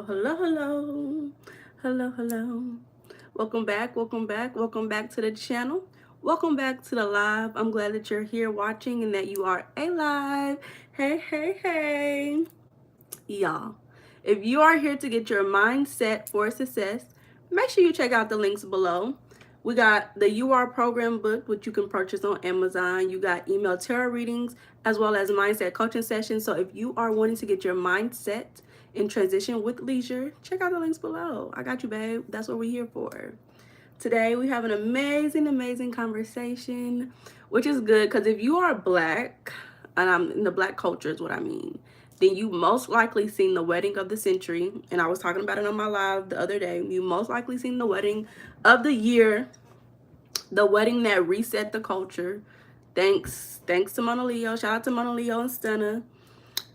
hello, hello, hello, hello. Welcome back, welcome back, welcome back to the channel. Welcome back to the live. I'm glad that you're here watching and that you are alive. Hey, hey, hey. Y'all, if you are here to get your mindset for success, make sure you check out the links below. We got the UR program book, which you can purchase on Amazon. You got email tarot readings as well as mindset coaching sessions. So if you are wanting to get your mindset in transition with leisure, check out the links below. I got you, babe. That's what we're here for. Today we have an amazing, amazing conversation, which is good because if you are black, and I'm in the black culture is what I mean, then you most likely seen the wedding of the century. And I was talking about it on my live the other day. You most likely seen the wedding of the year, the wedding that reset the culture. Thanks to Mona Leo. Shout out to Mona Leo and Stunna.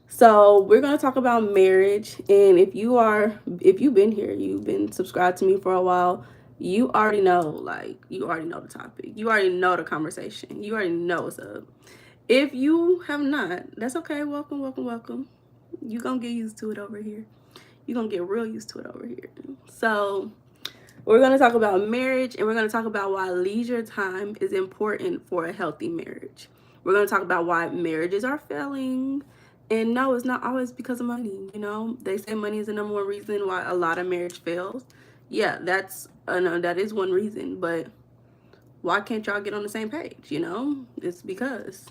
So we're gonna talk about marriage, and if you've been here, you've been subscribed to me for a while, you already know, you already know the topic, you already know the conversation, you already know what's up. If you have not, that's okay. Welcome, welcome, welcome. You gonna get used to it over here. You gonna get real used to it over here. So we're gonna talk about marriage, and we're gonna talk about why leisure time is important for a healthy marriage. We're gonna talk about why marriages are failing. And no, it's not always because of money. You know, they say money is the number one reason why a lot of marriage fails. Yeah, that is one reason. But why can't y'all get on the same page? You know, it's because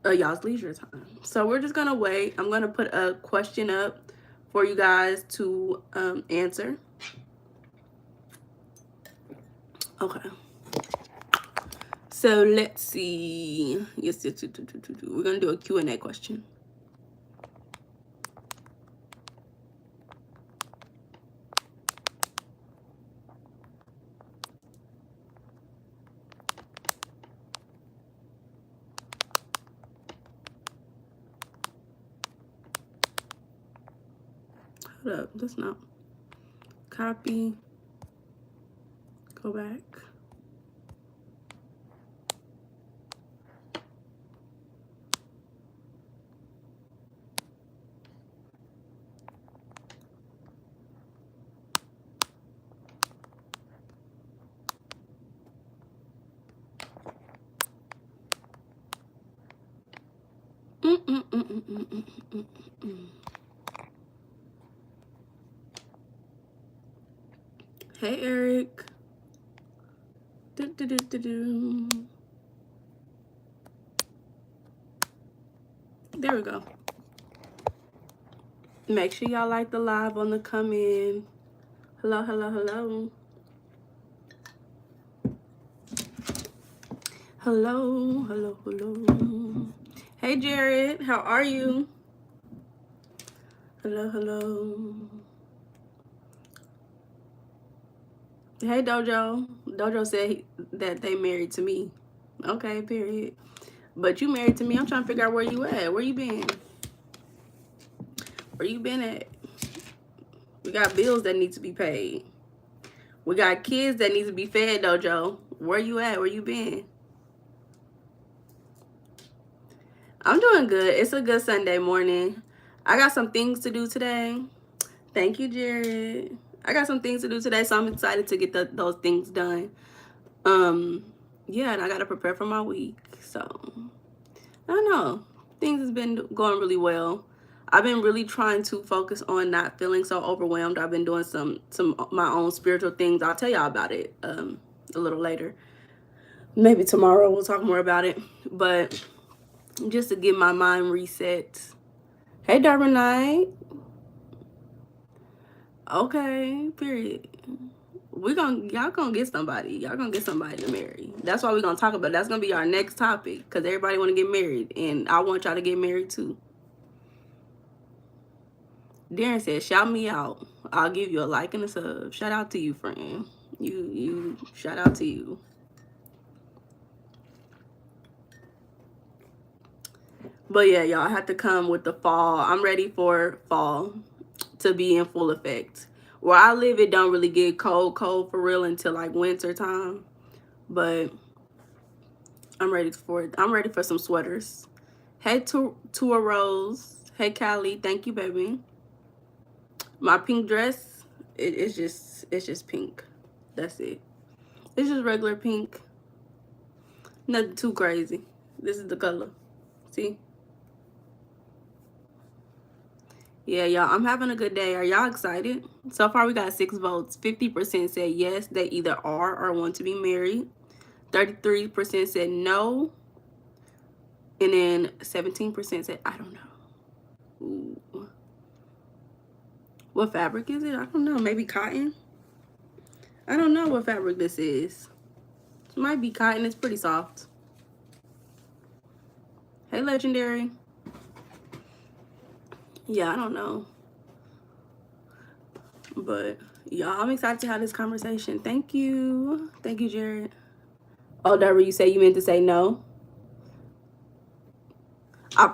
of y'all's leisure time. So we're just gonna wait. I'm gonna put a question up for you guys to answer. Okay. So let's see. Yes, we're gonna do a Q&A question. Hold up, that's not copy. Go back. Hey, Eric. There we go. Make sure y'all like the live on the come in. Hello, hello, hello. Hello, hello, hello. Hey, Jared. How are you? Hello, hello. Hey, Dojo. Dojo said that they married to me. Okay, period. But you married to me. I'm trying to figure out where you at. Where you been? Where you been at? We got bills that need to be paid. We got kids that need to be fed, Dojo. Where you at? Where you been? I'm doing good. It's a good Sunday morning. I got some things to do today. Thank you, Jared. I got some things to do today, so I'm excited to get those things done. Yeah, and I got to prepare for my week. So, I don't know. Things has been going really well. I've been really trying to focus on not feeling so overwhelmed. I've been doing some my own spiritual things. I'll tell y'all about it a little later. Maybe tomorrow we'll talk more about it. But just to get my mind reset. Hey, Darwin Knight. Okay, period. Y'all gonna get somebody. Y'all gonna get somebody to marry. That's why we're gonna talk about it. That's gonna be our next topic, because everybody wanna get married, and I want y'all to get married too. Darren said, shout me out. I'll give you a like and a sub. Shout out to you, friend. You shout out to you. But yeah, y'all have to come with the fall. I'm ready for fall to be in full effect. Where I live, it don't really get cold for real until like winter time. But I'm ready for it. I'm ready for some sweaters. Hey, Tua Rose. Hey, Callie. Thank you, baby. My pink dress, it's just pink. That's it. It's just regular pink. Nothing too crazy. This is the color. See? Yeah, y'all, I'm having a good day. Are y'all excited? So far, we got 6 votes. 50% said yes, they either are or want to be married. 33% said no. And then 17% said, I don't know. Ooh. What fabric is it? I don't know. Maybe cotton? I don't know what fabric this is. It might be cotton. It's pretty soft. Hey, Legendary. Yeah, I don't know. But, y'all, I'm excited to have this conversation. Thank you. Thank you, Jared. Oh, Deborah, you say you meant to say no?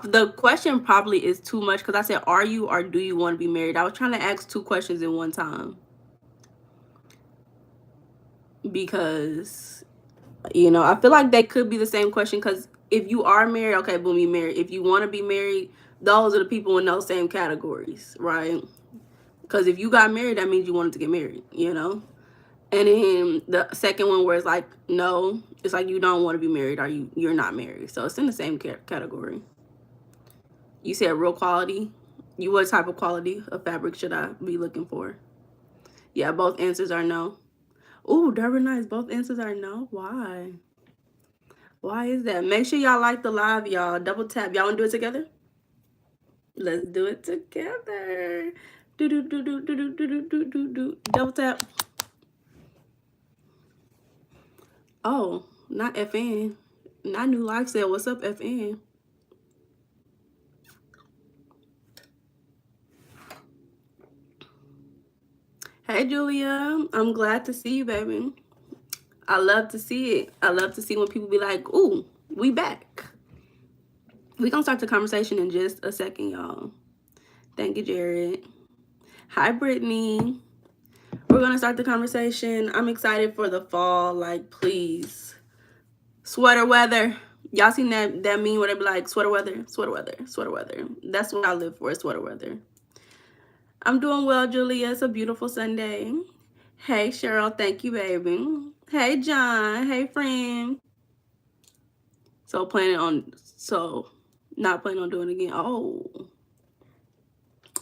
The question probably is too much because I said, are you or do you want to be married? I was trying to ask 2 questions in one time. Because, you know, I feel like they could be the same question because if you are married, okay, boom, you married. If you want to be married, those are the people in those same categories, right? Because if you got married, that means you wanted to get married, you know? And then the second one where it's like, no, it's like you don't want to be married or you're not married. So it's in the same category. You said real quality. What type of quality of fabric should I be looking for? Yeah, both answers are no. Ooh, very nice. Both answers are no. Why? Why is that? Make sure y'all like the live, y'all. Double tap. Y'all want to do it together? Let's do it together. Do do do do do do do do do do. Double tap. Oh, not FN. Not new live said, what's up, FN? Hey, Julia. I'm glad to see you, baby. I love to see it. I love to see when people be like, ooh, we back. We're going to start the conversation in just a second, y'all. Thank you, Jared. Hi, Brittany. We're going to start the conversation. I'm excited for the fall. Like, please. Sweater weather. Y'all seen that meme where they be like, sweater weather, sweater weather, sweater weather. That's what I live for, sweater weather. I'm doing well, Julia. It's a beautiful Sunday. Hey, Cheryl. Thank you, baby. Hey, John. Hey, friend. So not planning on doing it again. Oh,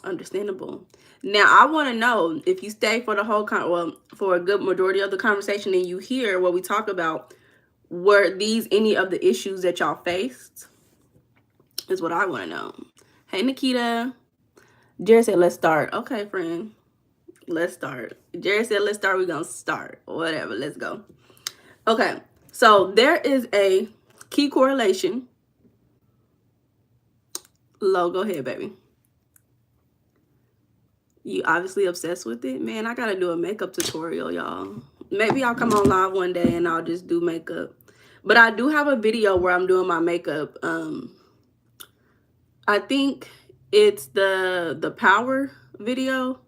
understandable. Now, I want to know if you stay for the whole for a good majority of the conversation and you hear what we talk about, were these any of the issues that y'all faced? Is what I want to know. Hey, Nikita. Jared said, let's start. Okay, friend. Let's start. Jared said, let's start. We're going to start. Whatever. Let's go. Okay. So there is a key correlation. Lo, go ahead, baby. You obviously obsessed with it? Man, I got to do a makeup tutorial, y'all. Maybe I'll come on live one day and I'll just do makeup. But I do have a video where I'm doing my makeup. I think it's the power video.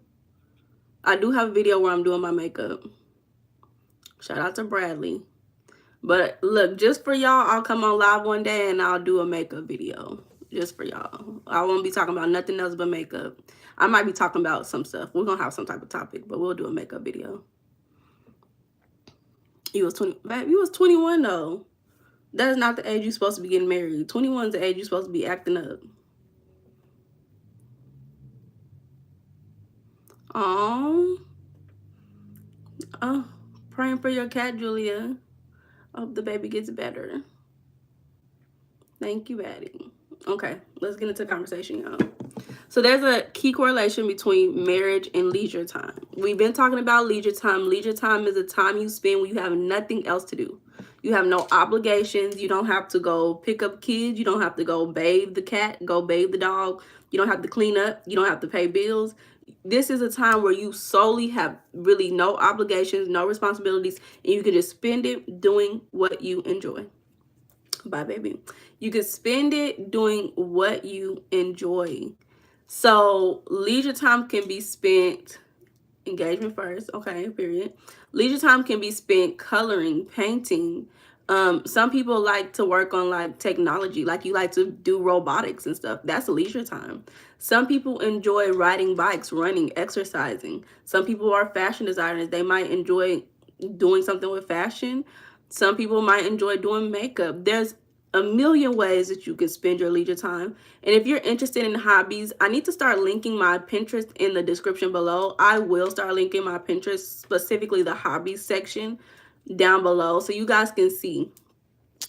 I do have a video where I'm doing my makeup. Shout out to Bradley. But look, just for y'all, I'll come on live one day and I'll do a makeup video. Just for y'all. I won't be talking about nothing else but makeup. I might be talking about some stuff. We're going to have some type of topic, but we'll do a makeup video. You was 21 though. That is not the age you're supposed to be getting married. 21 is the age you're supposed to be acting up. Oh, praying for your cat, Julia. Hope the baby gets better. Thank you, Batty. Okay, let's get into the conversation, y'all. So there's a key correlation between marriage and leisure time. We've been talking about leisure time. Leisure time is a time you spend when you have nothing else to do. You have no obligations. You don't have to go pick up kids. You don't have to go bathe the cat, go bathe the dog. You don't have to clean up. You don't have to pay bills. This is a time where you solely have really no obligations, no responsibilities, and you can just spend it doing what you enjoy. Bye, baby. You can spend it doing what you enjoy. So leisure time can be spent, engagement first, okay, period. Leisure time can be spent coloring, painting, Some people like to work on like technology, like you like to do robotics and stuff. That's leisure time. Some people enjoy riding bikes, running, exercising. Some people are fashion designers. They might enjoy doing something with fashion. Some people might enjoy doing makeup. There's a million ways that you can spend your leisure time. And if you're interested in hobbies, I need to start linking my Pinterest in the description below. I will start linking my Pinterest, specifically the hobbies section, down below so you guys can see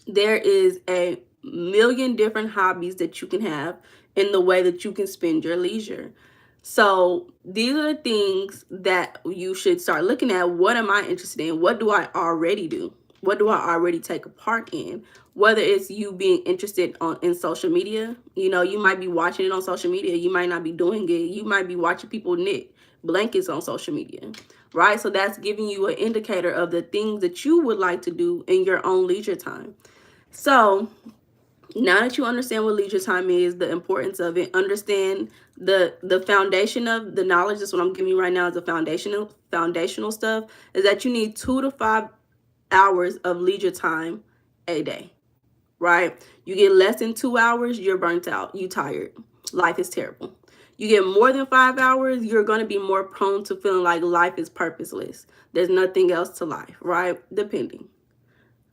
there is a million different hobbies that you can have in the way that you can spend your leisure. So these are the things that you should start looking at. What am I interested in? What do I already do? What do I already take a part in? Whether it's you being interested in social media, you know, you might be watching it on social media. You might not be doing it. You might be watching people knit blankets on social media, right? So that's giving you an indicator of the things that you would like to do in your own leisure time. So now that you understand what leisure time is, the importance of it, understand the foundation of the knowledge. That's what I'm giving you right now is the foundational stuff, is that you need 2 to 5 hours of leisure time a day, right? You get less than 2 hours, you're burnt out, you tired, life is terrible. You get more than 5 hours, you're going to be more prone to feeling like life is purposeless. There's nothing else to life, right? Depending.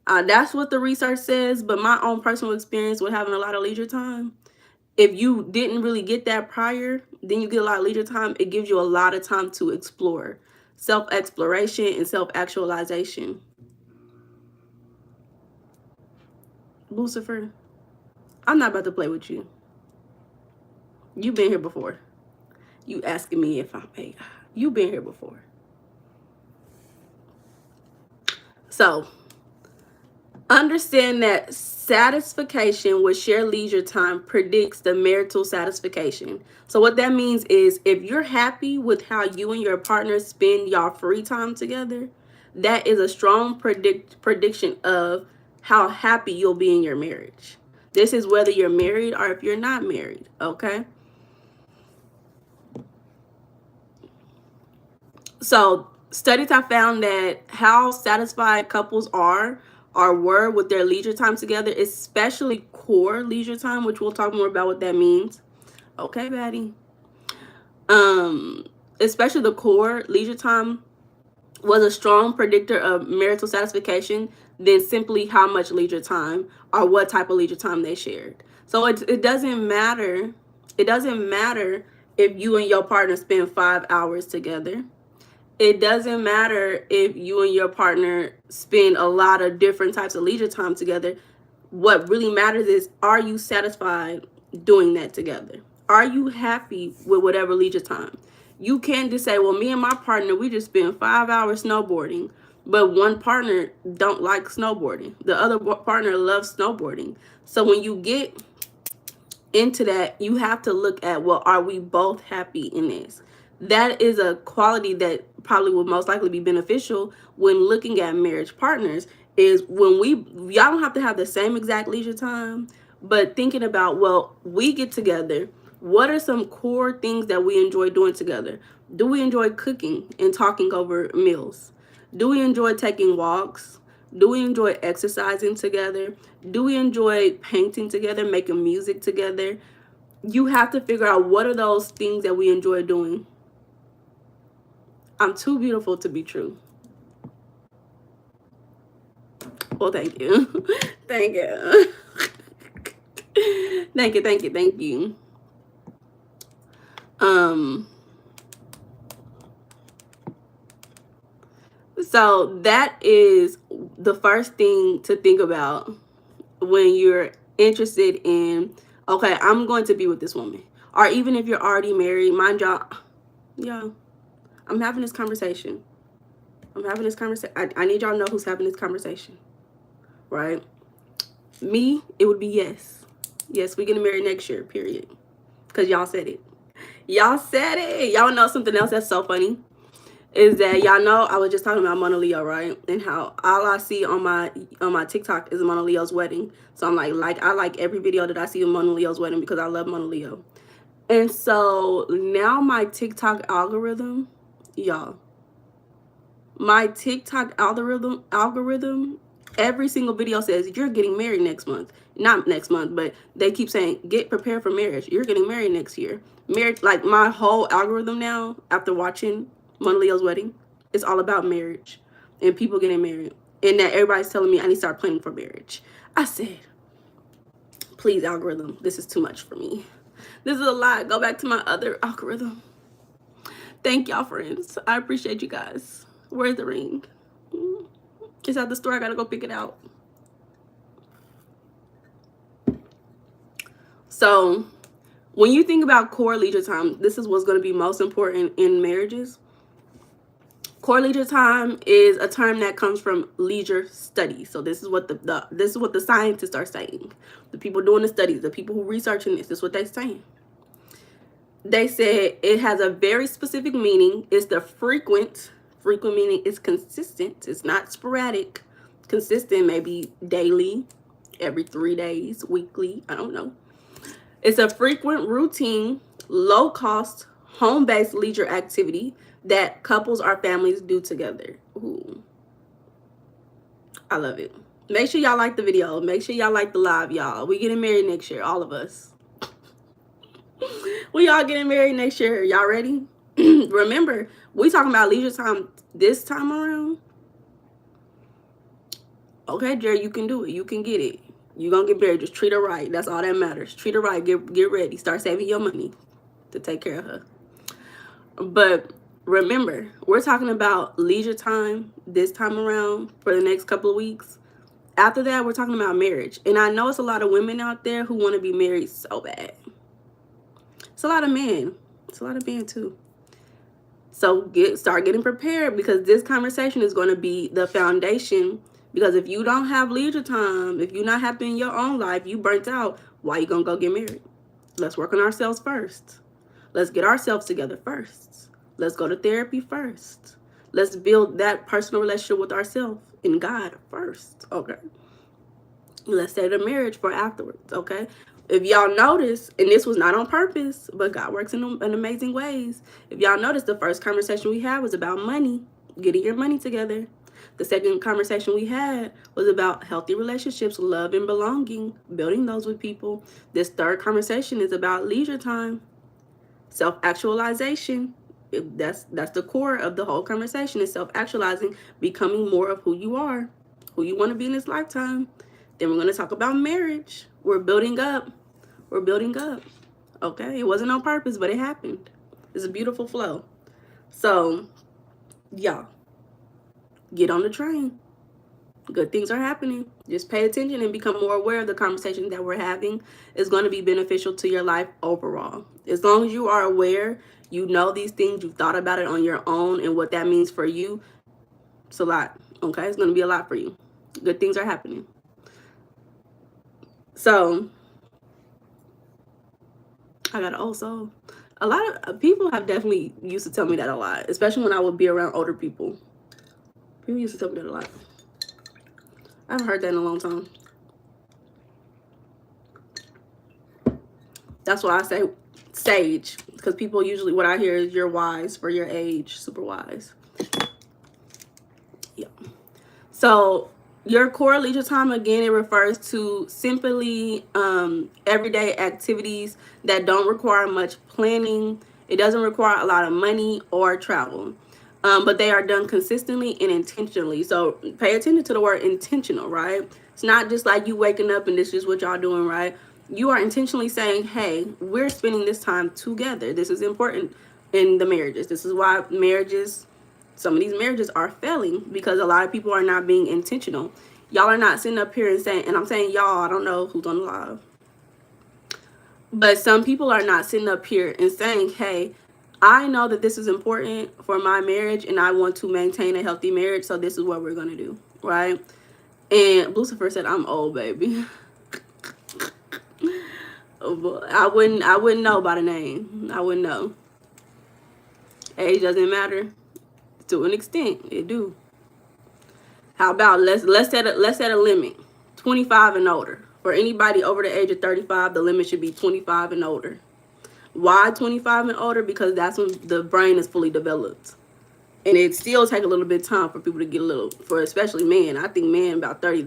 That's what the research says, but my own personal experience with having a lot of leisure time, if you didn't really get that prior, then you get a lot of leisure time. It gives you a lot of time to explore, self-exploration and self-actualization. Lucifer, I'm not about to play with you. You've been here before. You asking me if I'm a God. You've been here before. So understand that satisfaction with shared leisure time predicts the marital satisfaction. So what that means is if you're happy with how you and your partner spend y'all free time together, that is a strong prediction of how happy you'll be in your marriage. This is whether you're married or if you're not married, okay? So studies have found that how satisfied couples are or were with their leisure time together, especially core leisure time, which we'll talk more about what that means. Okay, Batty. Especially the core leisure time was a strong predictor of marital satisfaction than simply how much leisure time or what type of leisure time they shared. So it doesn't matter. It doesn't matter if you and your partner spend 5 hours together. It doesn't matter if you and your partner spend a lot of different types of leisure time together. What really matters is, are you satisfied doing that together? Are you happy with whatever leisure time? You can't just say, well, me and my partner, we just spend 5 hours snowboarding, but one partner don't like snowboarding. The other partner loves snowboarding. So when you get into that, you have to look at, well, are we both happy in this? That is a quality that probably will most likely be beneficial when looking at marriage partners, is when y'all don't have to have the same exact leisure time, but thinking about, well, we get together, what are some core things that we enjoy doing together? Do we enjoy cooking and talking over meals? Do we enjoy taking walks? Do we enjoy exercising together? Do we enjoy painting together, making music together? You have to figure out what are those things that we enjoy doing. I'm too beautiful to be true. Well, thank you. Thank you. Thank you, thank you, thank you. So that is the first thing to think about when you're interested in, okay, I'm going to be with this woman. Or even if you're already married, mind y'all, yeah, I'm having this conversation. I need y'all to know who's having this conversation, right? Me, it would be yes. Yes, we're getting married next year, period. Because y'all said it. Y'all said it. Y'all know something else that's so funny is that y'all know I was just talking about Mona Leo, right? And how all I see on my TikTok is Mona Leo's wedding. So I'm like I like every video that I see of Mona Leo's wedding because I love Mona Leo. And so now my TikTok algorithm, y'all, my TikTok algorithm Every single video says you're getting married next month. Not next month, but they keep saying get prepared for marriage. You're getting married next year. Marriage, like my whole algorithm now after watching Mona Leo's wedding, it's all about marriage and people getting married. And that everybody's telling me I need to start planning for marriage. I said, please, algorithm, this is too much for me. This is a lot. Go back to my other algorithm. Thank y'all, friends. I appreciate you guys. Where's the ring? It's at the store. I gotta go pick it out. So when you think about core leisure time, this is what's going to be most important in marriages. Core leisure time is a term that comes from leisure studies. So this is what this is what the scientists are saying. The people doing the studies, the people who are researching this is what they're saying. They said it has a very specific meaning. It's the frequent meaning is consistent. It's not sporadic. Consistent, maybe daily, every 3 days, weekly, I don't know. It's a frequent, routine, low-cost, home-based leisure activity that couples or families do together. Ooh, I love it. Make sure y'all like the video. Make sure y'all like the live, y'all. We getting married next year, all of us. We all getting married next year. Y'all ready? Remember, we talking about leisure time this time around. Okay, Jerry, you can do it. You can get it. You're going to get married. Just treat her right. That's all that matters. Treat her right. Get ready. Start saving your money to take care of her. But remember, we're talking about leisure time this time around for the next couple of weeks. After that, we're talking about marriage. And I know it's a lot of women out there who want to be married so bad. It's a lot of men. It's a lot of men too. So start getting prepared, because this conversation is going to be the foundation. Because if you don't have leisure time, if you're not happy in your own life, you burnt out, why you going to go get married? Let's work on ourselves first. Let's get ourselves together first. Let's go to therapy first. Let's build that personal relationship with ourselves and God first, okay? Let's say the marriage for afterwards, okay? If y'all notice, and this was not on purpose, but God works in amazing ways. If y'all notice, the first conversation we had was about money, getting your money together. The second conversation we had was about healthy relationships, love and belonging, building those with people. This third conversation is about leisure time, self-actualization. That's the core of the whole conversation, is self-actualizing, becoming more of who you are, who you want to be in this lifetime. Then we're going to talk about marriage. We're building up. We're building up. Okay? It wasn't on purpose, but it happened. It's a beautiful flow. So, y'all, get on the train. Good things are happening. Just pay attention and become more aware of the conversation that we're having. Is going to be beneficial to your life overall. As long as you are aware, you know these things, you've thought about it on your own and what that means for you, it's a lot. Okay? It's going to be a lot for you. Good things are happening. So, I got also, a lot of people have definitely used to tell me that a lot, especially when I would be around older people. People used to tell me that a lot. I haven't heard that in a long time. That's why I say sage, because people usually, what I hear is you're wise for your age, super wise. Yeah. So your core leisure time, again, it refers to simply everyday activities that don't require much planning. It doesn't require a lot of money or travel, but they are done consistently and intentionally. So pay attention to the word intentional, right? It's not just like you waking up and this is what y'all doing, right? You are intentionally saying, hey, we're spending this time together. This is important in the marriages. This is why some of these marriages are failing, because a lot of people are not being intentional. Y'all are not sitting up here and saying, and I'm saying y'all, I don't know who's on the live, but some people are not sitting up here and saying, hey, I know that this is important for my marriage and I want to maintain a healthy marriage, so this is what we're going to do, right? And Lucifer said, I'm old, baby. I wouldn't know by the name. I wouldn't know. Age doesn't matter. To an extent, it do. How about let's set a limit, 25 and older. For anybody over the age of 35, the limit should be 25 and older. Why 25 and older? Because that's when the brain is fully developed. And it still take a little bit of time for people to get a little, for especially men. I think men about 30,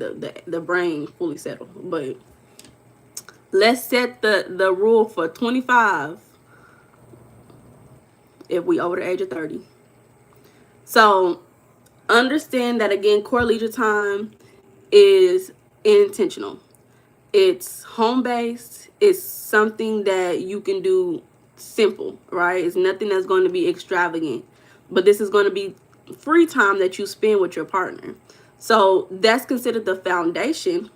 the brain fully settled. But let's set the rule for 25 if we over the age of 30. So understand that again, core leisure time is intentional. It's home based. It's something that you can do simple, right? It's nothing that's going to be extravagant, but this is going to be free time that you spend with your partner. So that's considered the foundation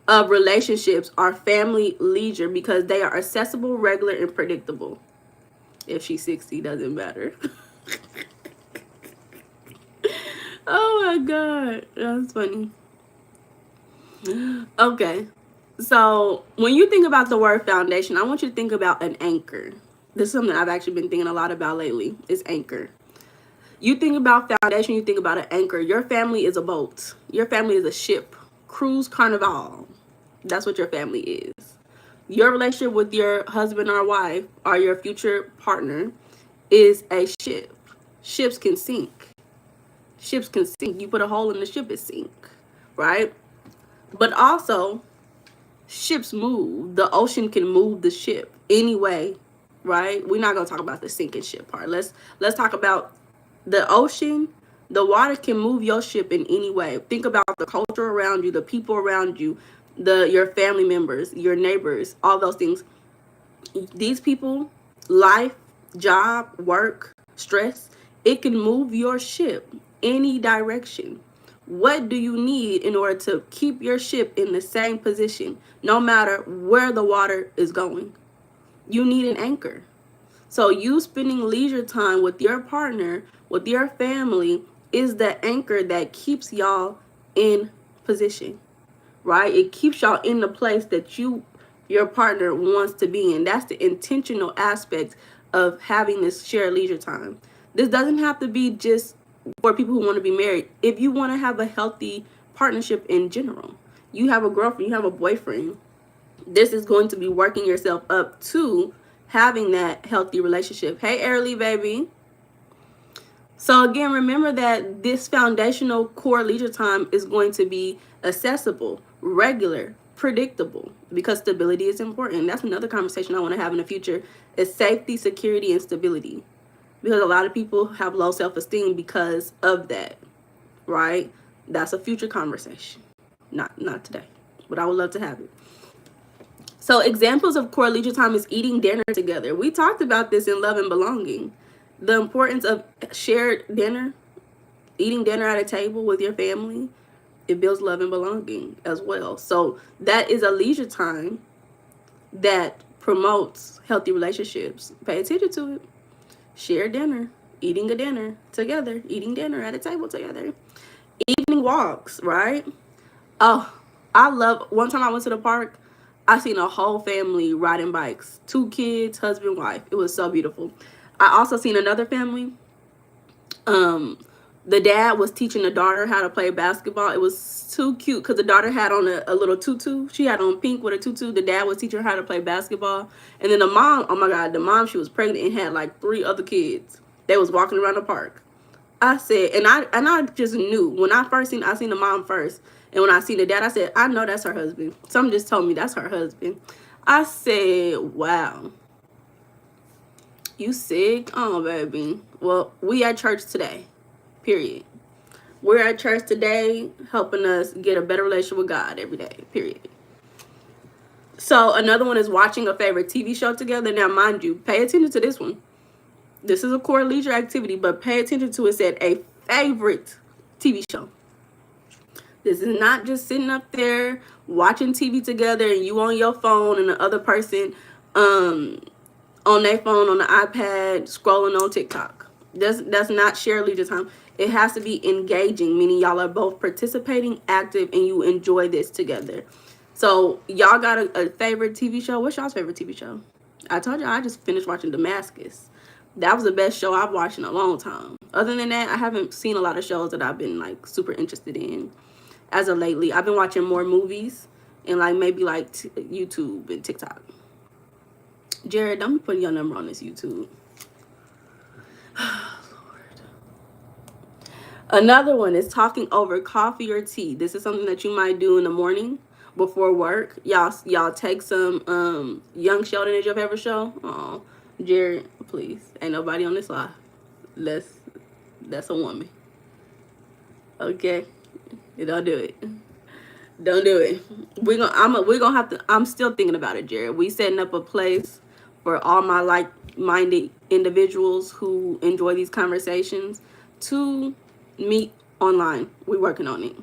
of relationships or family leisure because they are accessible, regular, and predictable. If she's 60, doesn't matter. Oh my God, that's funny. Okay, so when you think about the word foundation, I want you to think about an anchor. This is something I've actually been thinking a lot about lately, is anchor. You think about foundation, you think about an anchor. Your family is a boat. Your family is a ship. Cruise Carnival. That's what your family is. Your relationship with your husband or wife or your future partner is a ship. Ships can sink. Ships can sink. You put a hole in the ship, it sink, right? But also, ships move. The ocean can move the ship anyway, right? We're not gonna talk about the sinking ship part. Let's talk about the ocean. The water can move your ship in any way. Think about the culture around you, the people around you, your family members, your neighbors, all those things. These people, life, job, work, stress, it can move your ship any direction. What do you need in order to keep your ship in the same position no matter where the water is going? You need an anchor. So you spending leisure time with your partner, with your family, is the anchor that keeps y'all in position, right? It keeps y'all in the place that your partner wants to be in. That's the intentional aspect of having this shared leisure time. This doesn't have to be just for people who want to be married. If you want to have a healthy partnership in general, you have a girlfriend, you have a boyfriend, this is going to be working yourself up to having that healthy relationship. Hey, Early baby. So again, remember that this foundational core leisure time is going to be accessible, regular, predictable, because stability is important. That's another conversation I want to have in the future, is safety, security, and stability. Because a lot of people have low self-esteem because of that, right? That's a future conversation. Not today, but I would love to have it. So examples of core leisure time is eating dinner together. We talked about this in Love and Belonging. The importance of shared dinner, eating dinner at a table with your family, it builds love and belonging as well. So that is a leisure time that promotes healthy relationships. Pay attention to it. Share dinner, eating a dinner together, eating dinner at a table together. Evening walks, right? Oh, one time I went to the park, I seen a whole family riding bikes. 2 kids, husband, wife. It was so beautiful. I also seen another family. The dad was teaching the daughter how to play basketball. It was too cute because the daughter had on a little tutu. She had on pink with a tutu. The dad was teaching her how to play basketball. And then the mom, oh my God, the mom, she was pregnant and had like 3 other kids. They was walking around the park. I said, and I just knew when I seen the mom first. And when I seen the dad, I said, I know that's her husband. Something just told me that's her husband. I said, wow. You sick? Oh, baby. Well, we at church today. Period. We're at church today helping us get a better relationship with God every day. Period. So another one is watching a favorite TV show together. Now, mind you, pay attention to this one. This is a core leisure activity, but pay attention to it. Said a favorite TV show. This is not just sitting up there watching TV together and you on your phone and the other person on their phone, on the iPad, scrolling on TikTok. That's not shared leisure time. It has to be engaging, meaning y'all are both participating, active, and you enjoy this together. So y'all got a favorite TV show? What's y'all's favorite TV show? I told y'all I just finished watching Damascus. That was the best show I've watched in a long time. Other than that, I haven't seen a lot of shows that I've been like super interested in as of lately. I've been watching more movies and like maybe like YouTube and TikTok. Jared, don't be putting your number on this YouTube. Lord. Another one is talking over coffee or tea. This is something that you might do in the morning before work. Y'all take some Young Sheldon is your favorite show? Oh, Jared, please. Ain't nobody on this live. Let's that's a woman. Okay. Don't do it. Don't do it. We're gonna have to. I'm still thinking about it, Jared. We setting up a place for all my like-minded individuals who enjoy these conversations to meet online. We're working on it.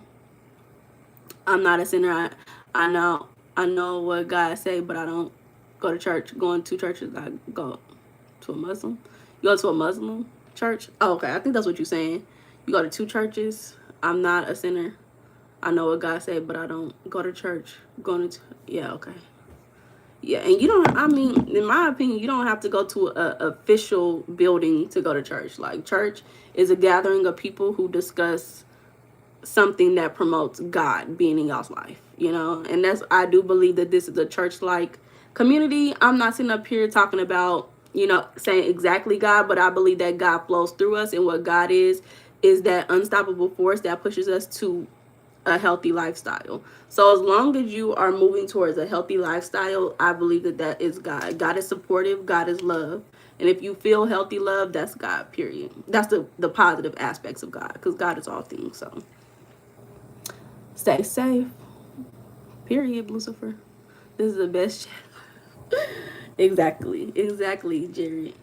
I'm not a sinner. I know what God say, but I don't go to church. Going to churches, I go to a Muslim. You go to a Muslim church? Oh, okay. I think that's what you're saying. You go to two churches. I'm not a sinner. I know what God said, but I don't go to church. Going to, yeah, okay. Yeah, and you don't, I mean, in my opinion, you don't have to go to a official building to go to church. Like, church is a gathering of people who discuss something that promotes God being in y'all's life, you know? And that's, I do believe that this is a church-like community. I'm not sitting up here talking about, you know, saying exactly God, but I believe that God flows through us, and what God is that unstoppable force that pushes us to a healthy lifestyle. So as long as you are moving towards a healthy lifestyle, I believe that that is God. God is supportive. God is love. And if you feel healthy love, that's God, period. That's the positive aspects of God, because God is all things. So stay safe, period, Lucifer. This is the best chat. Exactly, Jerry.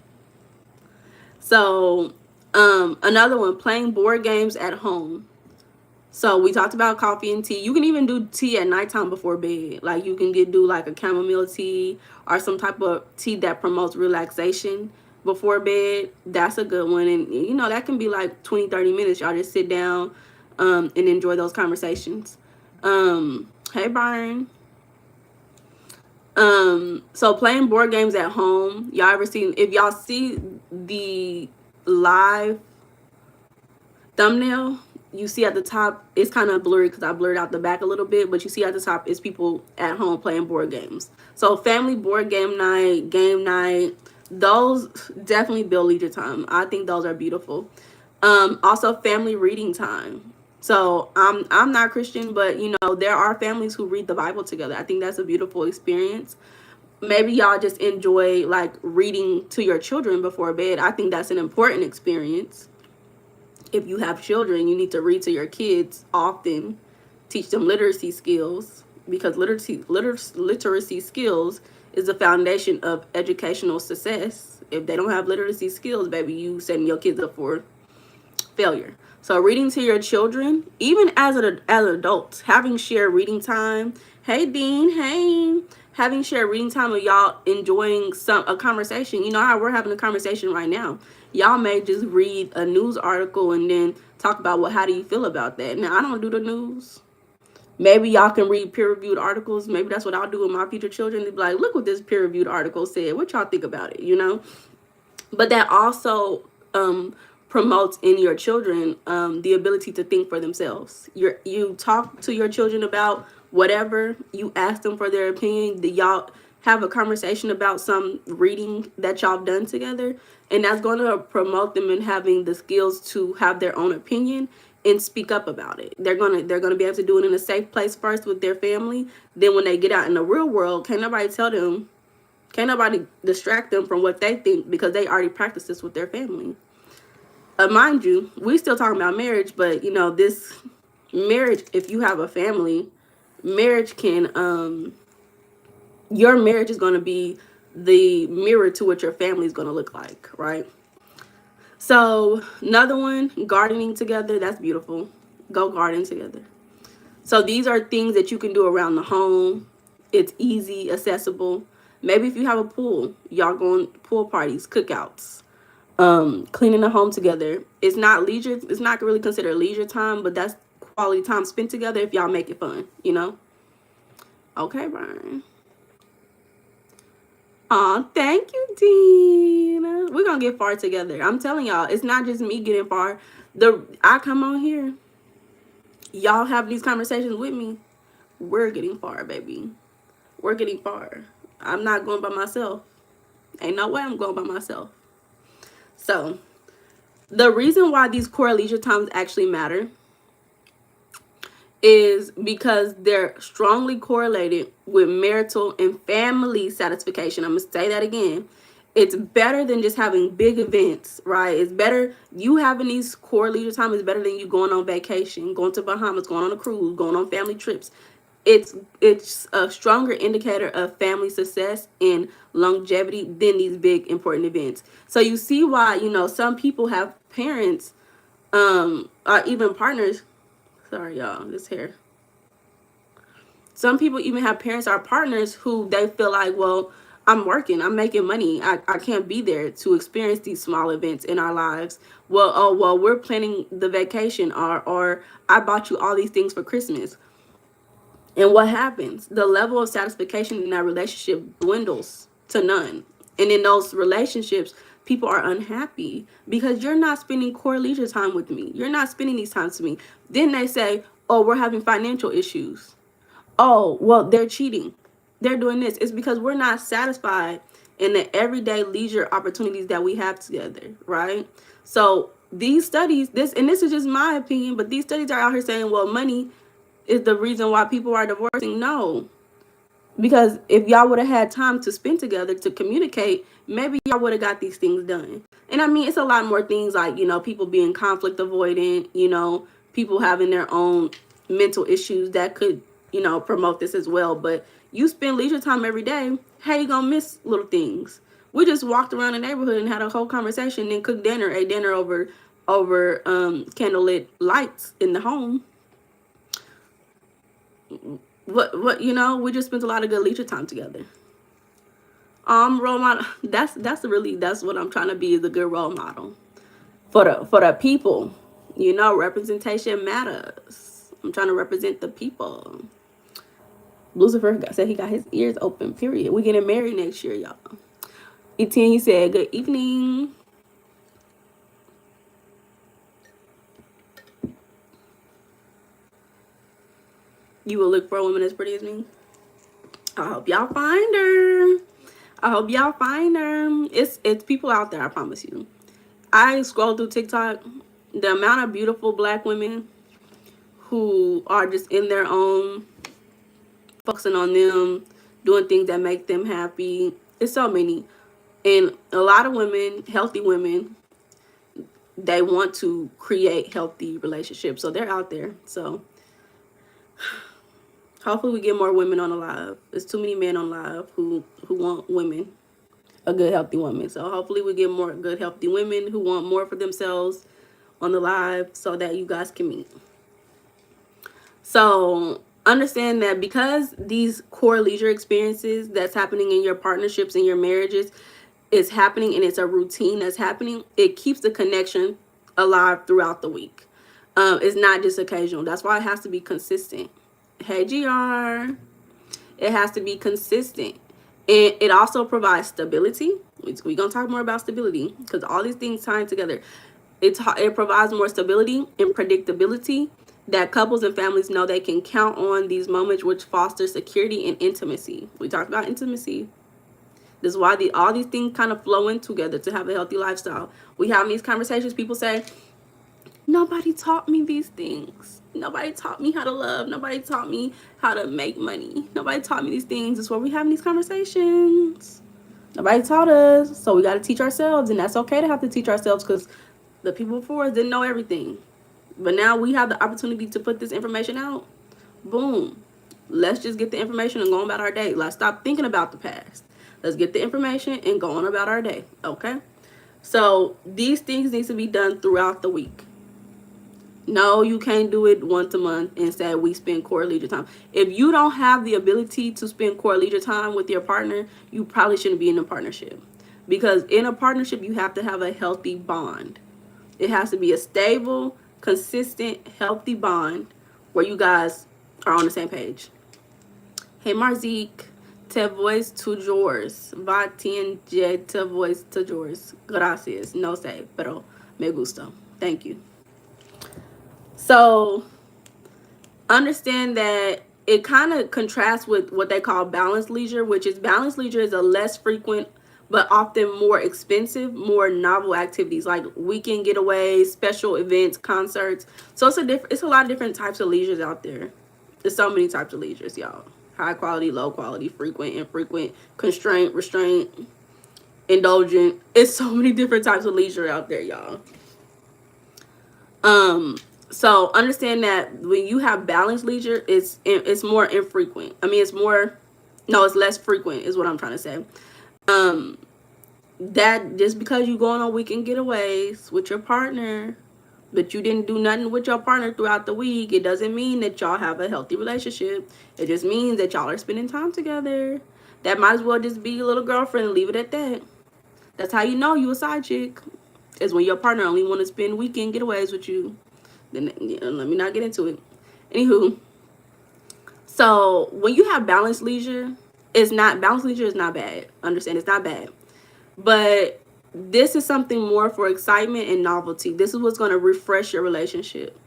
So another one, playing board games at home. So we talked about coffee and tea. You can even do tea at nighttime before bed. Like, you can do like a chamomile tea or some type of tea that promotes relaxation before bed. That's a good one. And you know, that can be like 20-30 minutes. Y'all just sit down and enjoy those conversations. Hey Byron. So playing board games at home. Y'all ever seen, if y'all see the live thumbnail, you see at the top, it's kind of blurry because I blurred out the back a little bit, but you see at the top is people at home playing board games. So family board game night, those definitely build leisure time. I think those are beautiful. Also family reading time. So I'm not Christian, but you know, there are families who read the Bible together. I think that's a beautiful experience. Maybe y'all just enjoy like reading to your children before bed. I think that's an important experience. If you have children, you need to read to your kids often. Teach them literacy skills, because literacy skills is the foundation of educational success. If they don't have literacy skills, baby, you setting your kids up for failure. So reading to your children, even as adults, having shared reading time. Hey Dean, hey. Having shared reading time with y'all enjoying a conversation. You know how we're having a conversation right now. Y'all may just read a news article and then talk about, well, how do you feel about that? Now, I don't do the news. Maybe y'all can read peer-reviewed articles. Maybe that's what I'll do with my future children. They'd be like, look what this peer-reviewed article said. What y'all think about it, you know? But that also promotes in your children the ability to think for themselves. You talk to your children about whatever, you ask them for their opinion, y'all have a conversation about some reading that y'all done together, and that's going to promote them in having the skills to have their own opinion and speak up about it. They're gonna be able to do it in a safe place first with their family. Then when they get out in the real world, can't nobody distract them from what they think, because they already practice this with their family. Mind you, we still talking about marriage, but you know, this marriage, if you have a family, marriage can your marriage is going to be the mirror to what your family is going to look like, right? So another one, gardening together. That's beautiful. Go garden together. So these are things that you can do around the home. It's easy, accessible. Maybe if you have a pool, y'all going pool parties, cookouts, cleaning the home together. It's not leisure. It's not really considered leisure time, but that's quality time spent together if y'all make it fun, you know? Okay, Brian. Aw, thank you, Dean. We're going to get far together. I'm telling y'all, it's not just me getting far. I come on here. Y'all have these conversations with me. We're getting far, baby. We're getting far. I'm not going by myself. Ain't no way I'm going by myself. So The reason why these core leisure times actually matter is because they're strongly correlated with marital and family satisfaction. I'm going to say that again. It's better than just having big events, right? It's better, you having these core leisure time is better than you going on vacation, going to Bahamas, going on a cruise, going on family trips. It's a stronger indicator of family success and longevity than these big important events. So you see why, you know, some people have parents, or even partners. Sorry, y'all, this hair. Some people even have parents or partners who they feel like, well, I'm working, I'm making money, I can't be there to experience these small events in our lives. Well, oh, well, we're planning the vacation, or I bought you all these things for Christmas. And what happens? The level of satisfaction in that relationship dwindles to none. And in those relationships, people are unhappy because you're not spending core leisure time with me. You're not spending these times with me. Then they say, oh, we're having financial issues. Oh, well, they're cheating. They're doing this. It's because we're not satisfied in the everyday leisure opportunities that we have together, right? So these studies, this is just my opinion, but these studies are out here saying, well, money is the reason why people are divorcing. No, because if y'all would have had time to spend together to communicate, maybe y'all would have got these things done. And I mean, it's a lot more things like, you know, people being conflict avoidant, you know, people having their own mental issues that could, you know, promote this as well. But you spend leisure time every day, how you gonna miss little things? We just walked around the neighborhood and had a whole conversation, and cooked dinner, ate dinner over candlelit lights in the home. What you know, we just spent a lot of good leisure time together. Role model. That's what I'm trying to be, is a good role model for the people. You know, representation matters. I'm trying to represent the people. Lucifer said he got his ears open. Period. We getting married next year, y'all. Etienne, he said good evening. You will look for a woman as pretty as me. I hope y'all find her. I hope y'all find her. It's people out there, I promise you. I scroll through TikTok, the amount of beautiful black women who are just in their own, focusing on them, doing things that make them happy. It's so many. And a lot of women, healthy women, they want to create healthy relationships. So they're out there. So hopefully we get more women on the live. There's too many men on live who want women, a good healthy woman. So hopefully we get more good healthy women who want more for themselves on the live so that you guys can meet. So understand that because these core leisure experiences that's happening in your partnerships and your marriages is happening, and it's a routine that's happening, it keeps the connection alive throughout the week. It's not just occasional. That's why it has to be consistent. Hey, GR. It has to be consistent. And it also provides stability. We're going to talk more about stability because all these things tying together. It provides more stability and predictability that couples and families know they can count on these moments, which foster security and intimacy. We talked about intimacy. This is why all these things kind of flow in together to have a healthy lifestyle. We have these conversations. People say, nobody taught me these things. Nobody taught me how to love. Nobody taught me how to make money. Nobody taught me these things. That's why we having these conversations. Nobody taught us. So we got to teach ourselves. And that's okay to have to teach ourselves because the people before us didn't know everything. But now we have the opportunity to put this information out. Boom. Let's just get the information and go on about our day. Let's stop thinking about the past. Let's get the information and go on about our day. Okay? So these things need to be done throughout the week. No, you can't do it once a month and say we spend core leisure time. If you don't have the ability to spend core leisure time with your partner, you probably shouldn't be in a partnership. Because in a partnership, you have to have a healthy bond. It has to be a stable, consistent, healthy bond where you guys are on the same page. Hey, Marzik, te voice toujours. Va tiene te voice toujours. Gracias. No sé, pero me gusta. Thank you. So understand that it kind of contrasts with what they call balanced leisure, which is balanced leisure is a less frequent but often more expensive, more novel activities like weekend getaways, special events, concerts. So it's a lot of different types of leisures out there. There's so many types of leisures, y'all. High quality, low quality, frequent, infrequent, constraint, restraint, indulgent. It's so many different types of leisure out there, y'all. So understand that when you have balanced leisure, it's more infrequent. I mean, it's less frequent is what I'm trying to say. That just because you going on weekend getaways with your partner, but you didn't do nothing with your partner throughout the week, it doesn't mean that y'all have a healthy relationship. It just means that y'all are spending time together. That might as well just be your little girlfriend and leave it at that. That's how you know you a side chick, is when your partner only want to spend weekend getaways with you. Then let me not get into it. Anywho, so when you have balanced leisure, balanced leisure is not bad. Understand, it's not bad. But this is something more for excitement and novelty. This is what's going to refresh your relationship.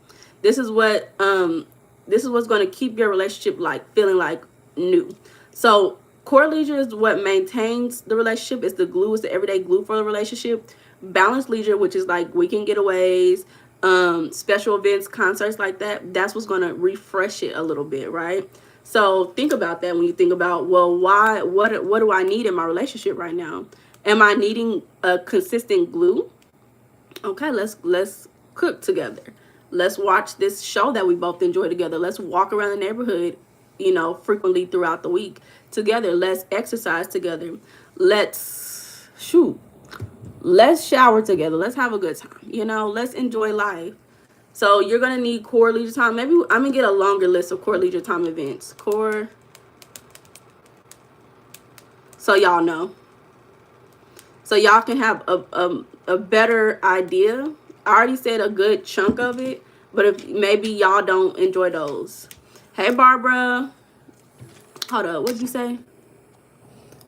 This is what's going to keep your relationship like feeling like new. So core leisure is what maintains the relationship. It's the glue. It's the everyday glue for the relationship. Balanced leisure, which is like weekend getaways, special events, concerts like that. That's what's going to refresh it a little bit, right? So think about that when you think about, well, what do I need in my relationship right now? Am I needing a consistent glue? Okay, let's cook together. Let's watch this show that we both enjoy together. Let's walk around the neighborhood, frequently throughout the week together. Let's exercise together. Let's shower together. Let's have a good time. Let's enjoy life. So you're gonna need core leisure time. Maybe I'm gonna get a longer list of core leisure time events. Core, so y'all know. So y'all can have a better idea. I already said a good chunk of it, but if maybe y'all don't enjoy those. Hey Barbara. Hold up, what'd you say?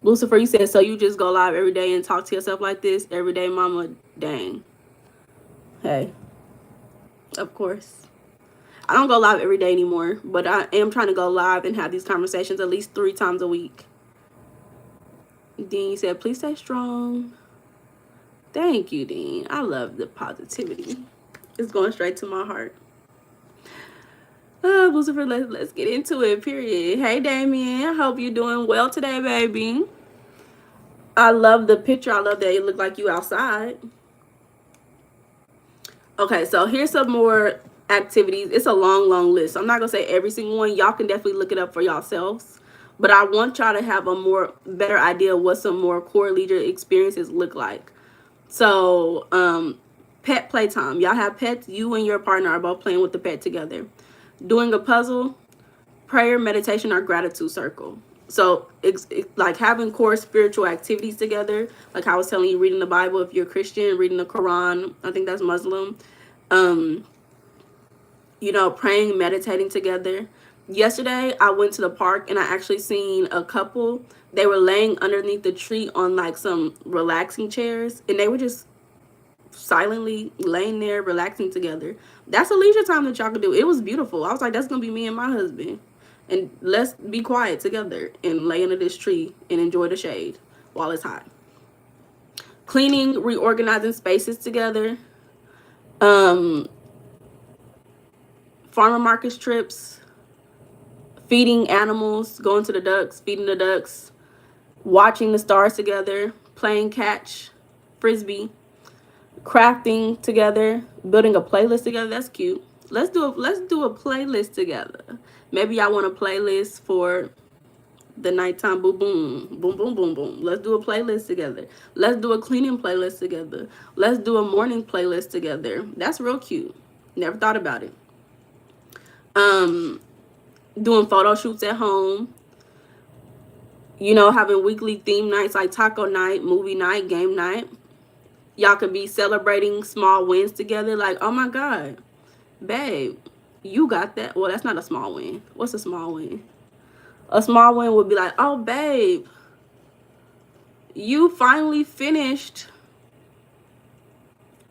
Lucifer, you said, so you just go live every day and talk to yourself like this? Every day, mama? Dang. Hey. Of course. I don't go live every day anymore, but I am trying to go live and have these conversations at least 3 times a week. Dean said, please stay strong. Thank you, Dean. I love the positivity. It's going straight to my heart. Lucifer, let's get into it, period. Hey, Damien. I hope you're doing well today, baby. I love the picture. I love that it looked like you outside. Okay, so here's some more activities. It's a long list. I'm not going to say every single one. Y'all can definitely look it up for yourselves. But I want y'all to have a better idea of what some more core leisure experiences look like. So, pet playtime. Y'all have pets. You and your partner are both playing with the pet together. Doing a puzzle, prayer, meditation, or gratitude circle. So it's like having core spiritual activities together. Like I was telling you, reading the Bible if you're Christian, reading the Quran. I think that's Muslim. Praying, meditating together. Yesterday, I went to the park and I actually seen a couple. They were laying underneath the tree on like some relaxing chairs, and they were just silently laying there relaxing together. That's a leisure time that y'all can do. It was beautiful. I was like, that's gonna be me and my husband, and let's be quiet together and lay under this tree and enjoy the shade while it's hot. Cleaning, reorganizing spaces together. Farmer market trips, feeding animals, going to the ducks, feeding the ducks, watching the stars together, playing catch, frisbee, crafting together, building a playlist together. That's cute. Let's do a playlist together. Maybe I want a playlist for the nighttime boom boom boom boom boom boom. Let's do a playlist together. Let's do a cleaning playlist together. Let's do a morning playlist together. That's real cute. Never thought about it. Doing photo shoots at home. Having weekly theme nights like taco night, movie night, game night. Y'all could be celebrating small wins together. Like, oh my God, babe, you got that. Well, that's not a small win. What's a small win? A small win would be like, oh, babe, you finally finished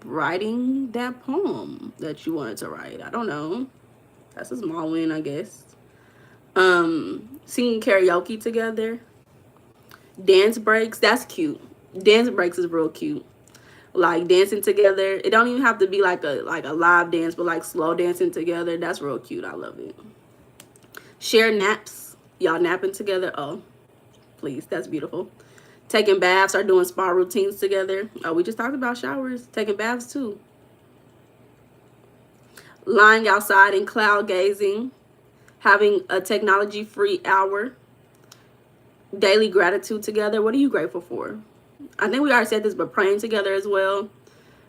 writing that poem that you wanted to write. I don't know. That's a small win, I guess. Singing karaoke together. Dance breaks. That's cute. Dance breaks is real cute. Like dancing together. It don't even have to be like a live dance, but like slow dancing together. That's real cute. I love it. Share naps. Y'all napping together. Oh, please. That's beautiful. Taking baths or doing spa routines together. Oh, we just talked about showers. Taking baths too. Lying outside and cloud gazing. Having a technology free hour. Daily gratitude together. What are you grateful for? I think we already said this, but praying together as well.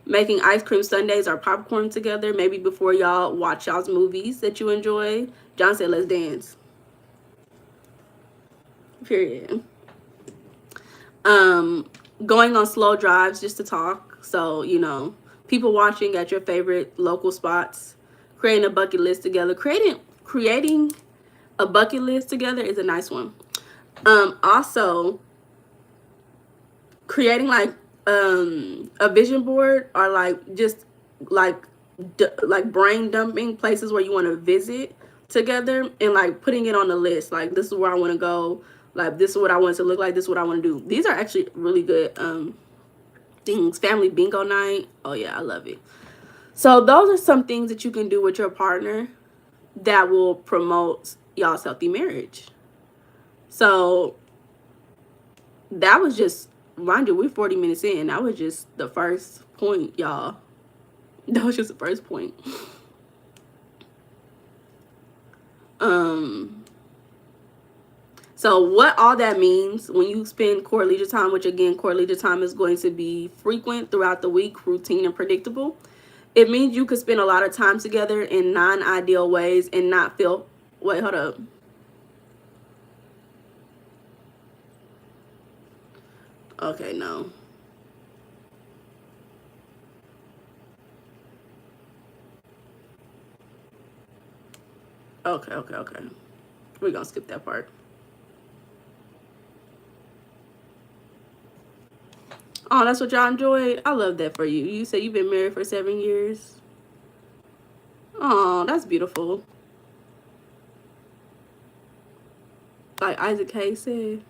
Making ice cream sundaes or popcorn together, maybe before y'all watch y'all's movies that you enjoy. John said, let's dance. Period. Going on slow drives just to talk. So, you know, people watching at your favorite local spots. Creating a bucket list together. Creating a bucket list together is a nice one. Also, creating like a vision board, or like just like brain dumping places where you want to visit together, and like putting it on the list. Like, this is where I want to go. Like, this is what I want it to look like. This is what I want to do. These are actually really good things. Family bingo night. Oh yeah, I love it. So those are some things that you can do with your partner that will promote y'all's healthy marriage. So that was just, mind you, we're 40 minutes in. That was just the first point, y'all. That was just the first point. So what all that means when you spend core leisure time, which again, core leisure time is going to be frequent throughout the week, routine and predictable. It means you could spend a lot of time together in non-ideal ways and not feel, wait, hold up. Okay, no. Okay. We're gonna skip that part. Oh, that's what y'all enjoyed? I love that for you. You said you've been married for 7 years. Oh, that's beautiful. Like Isaac Hayes said.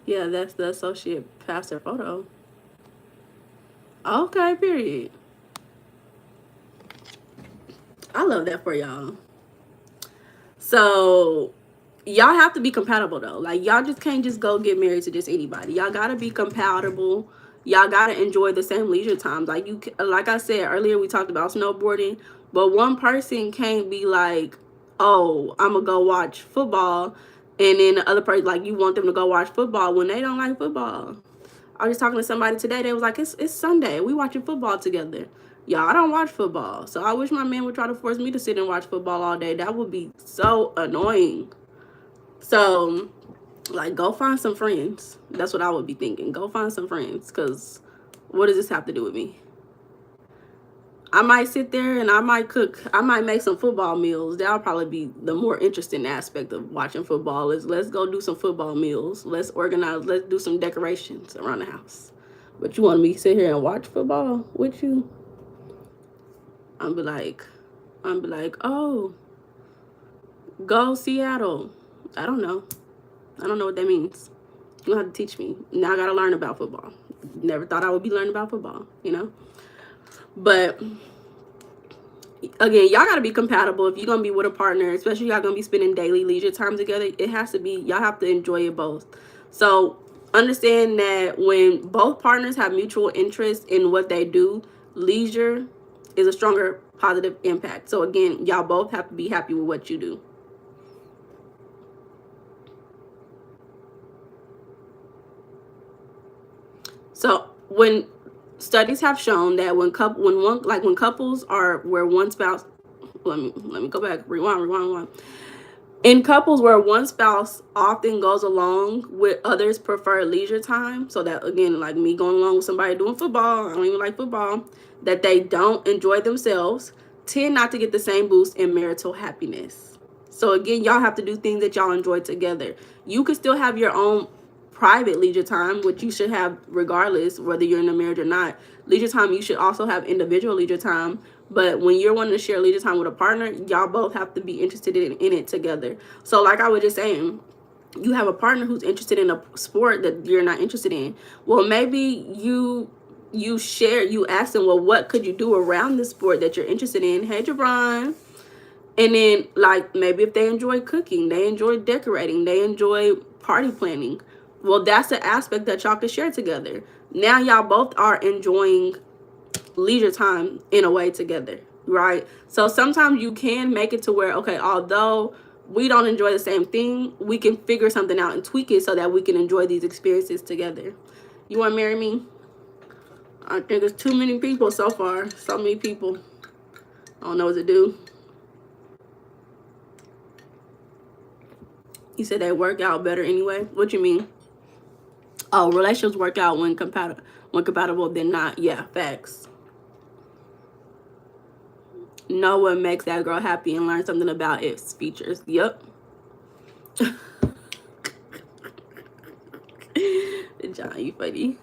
Yeah, that's the associate pastor photo. Okay, period. I love that for y'all. So y'all have to be compatible though. Like, y'all just can't just go get married to just anybody. Y'all gotta be compatible. Y'all gotta enjoy the same leisure times. Like, like I said earlier, we talked about snowboarding, but one person can't be like, oh, I'm gonna go watch football, and then the other person, like, you want them to go watch football when they don't like football. I was talking to somebody today. They was like, it's Sunday. We watching football together. Y'all, I don't watch football. So I wish my man would try to force me to sit and watch football all day. That would be so annoying. So, like, go find some friends. That's what I would be thinking. Go find some friends. Because what does this have to do with me? I might sit there and I might cook. I might make some football meals. That'll probably be the more interesting aspect of watching football, is let's go do some football meals. Let's organize. Let's do some decorations around the house. But you want me to sit here and watch football with you? I'm be like, oh, go Seattle. I don't know. I don't know what that means. You have to teach me. Now I got to learn about football. Never thought I would be learning about football, you know? But again, y'all got to be compatible. If you're going to be with a partner, especially y'all going to be spending daily leisure time together, it has to be, y'all have to enjoy it both. So understand that when both partners have mutual interest in what they do, leisure is a stronger positive impact. So again, y'all both have to be happy with what you do. So when studies have shown that when couples are where one spouse, let me go back, rewind. In couples where one spouse often goes along with others' preferred leisure time, so that, again, like me going along with somebody doing football, I don't even like football, that they don't enjoy themselves, tend not to get the same boost in marital happiness. So again, y'all have to do things that y'all enjoy together. You could still have your own private leisure time, which you should have regardless whether you're in a marriage or not. Leisure time, you should also have individual leisure time. But when you're wanting to share leisure time with a partner, y'all both have to be interested in it together. So like I was just saying, you have a partner who's interested in a sport that you're not interested in. Well, maybe you ask them, well, what could you do around the sport that you're interested in? Hey, Jabron. And then, like, maybe if they enjoy cooking, they enjoy decorating, they enjoy party planning, well, that's the aspect that y'all can share together. Now y'all both are enjoying leisure time in a way together, right? So sometimes you can make it to where, okay, although we don't enjoy the same thing, we can figure something out and tweak it so that we can enjoy these experiences together. You want to marry me? I think it's too many people so far. So many people. I don't know what to do. You said they work out better anyway. What you mean? Oh, relationships work out when compatible than not. Yeah, facts. Know what makes that girl happy and learn something about its features. Yep. John, you funny.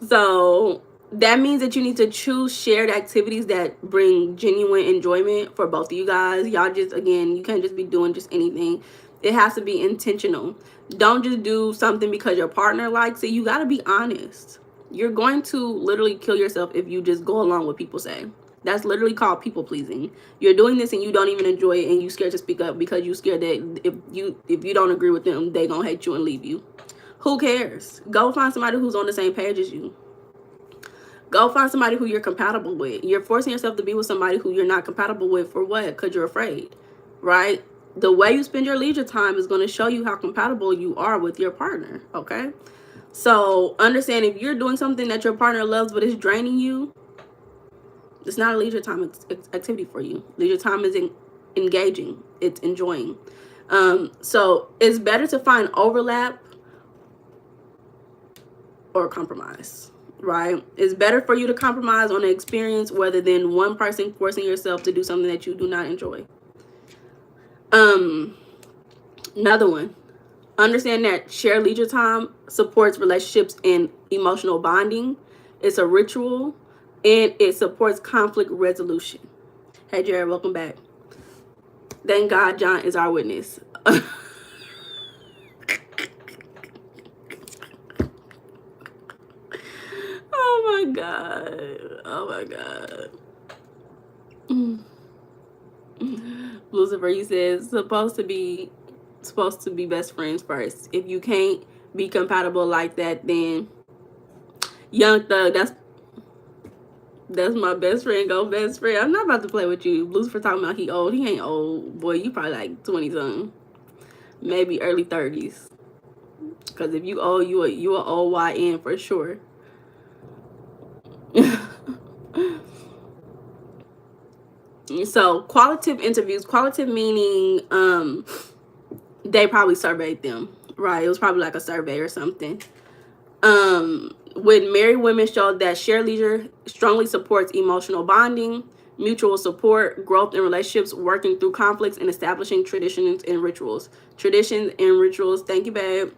So that means that you need to choose shared activities that bring genuine enjoyment for both of you guys. Y'all just, again, you can't just be doing just anything. It has to be intentional. Don't just do something because your partner likes it. You got to be honest. You're going to literally kill yourself if you just go along with what people say. That's literally called people pleasing. You're doing this and you don't even enjoy it, and you scared to speak up because you scared that if you don't agree with them, they gonna hate you and leave you. Who cares? Go find somebody who's on the same page as you. Go find somebody who you're compatible with. You're forcing yourself to be with somebody who you're not compatible with for what? Because you're afraid, right? The way you spend your leisure time is going to show you how compatible you are with your partner, okay? So understand, if you're doing something that your partner loves but it's draining you, it's not a leisure time activity for you. Leisure time is engaging. It's enjoying. So it's better to find overlap or compromise, right? It's better for you to compromise on the experience rather than one person forcing yourself to do something that you do not enjoy. Another one. Understand that shared leisure time supports relationships and emotional bonding. It's a ritual, and it supports conflict resolution. Hey, Jared, welcome back. Thank God John is our witness. Oh my God. Oh my God. Lucifer, you said supposed to be best friends first. If you can't be compatible like that, then Young Thug, that's my best friend. Go best friend. I'm not about to play with you. Lucifer talking about he old. He ain't old. Boy, you probably like 20 something, maybe early 30s. Because if you old, you a old YN for sure. So qualitative interviews, qualitative meaning they probably surveyed them, right? It was probably like a survey or something. When married women showed that shared leisure strongly supports emotional bonding, mutual support, growth in relationships, working through conflicts, and establishing traditions and rituals. Traditions and rituals, thank you, babe.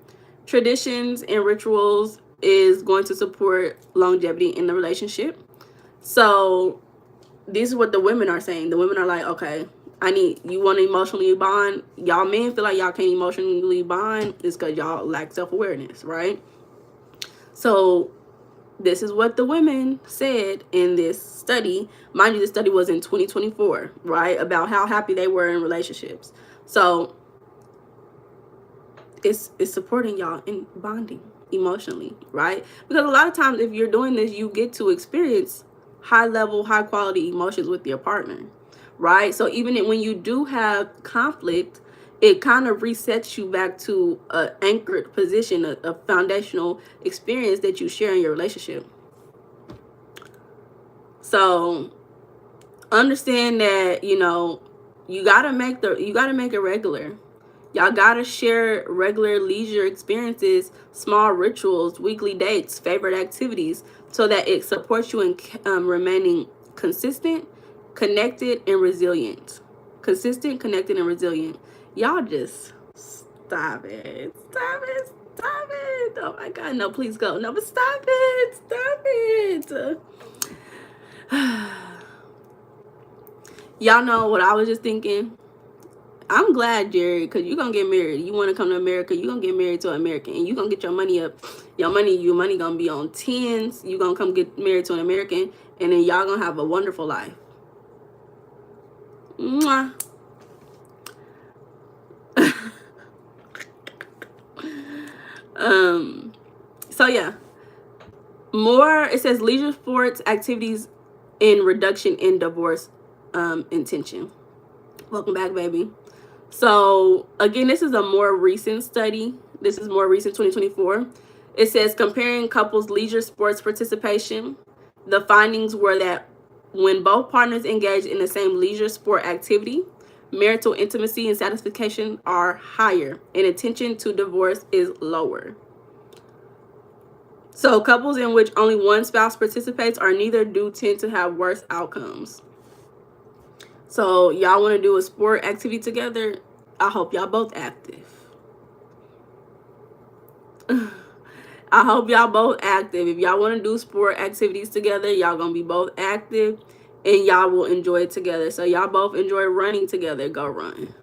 Traditions and rituals is going to support longevity in the relationship. So this is what the women are saying. The women are like, okay, you want to emotionally bond. Y'all men feel like y'all can't emotionally bond. It's because y'all lack self-awareness, right? So this is what the women said in this study. Mind you, this study was in 2024, right? About how happy they were in relationships. So it's supporting y'all in bonding emotionally, right? Because a lot of times if you're doing this, you get to experience high level, high quality emotions with your partner, right? So even when you do have conflict, it kind of resets you back to an anchored position, a foundational experience that you share in your relationship. So understand that, you gotta make it regular. Y'all gotta share regular leisure experiences, small rituals, weekly dates, favorite activities, so that it supports you in remaining consistent, connected, and resilient. Consistent, connected, and resilient. Y'all just stop it. Stop it. Stop it. Oh my God. No, please go. No, but stop it. Stop it. Y'all know what I was just thinking? I'm glad, Jerry, because you're gonna get married. You want to come to America, you're gonna get married to an American, and you're gonna get your money up. Your money gonna be on tens. You're gonna come get married to an American, and then y'all gonna have a wonderful life. Mwah. So yeah, more, it says leisure sports activities in reduction in divorce intention. Welcome back, baby. So again, this is a more recent study. This is more recent, 2024. It says comparing couples' leisure sports participation. The findings were that when both partners engage in the same leisure sport activity, marital intimacy and satisfaction are higher, and attention to divorce is lower. So couples in which only one spouse participates or neither do tend to have worse outcomes. So y'all want to do a sport activity together? I hope y'all both active. I hope y'all both active. If y'all want to do sport activities together, y'all gonna be both active and y'all will enjoy it together. So y'all both enjoy running together, go run.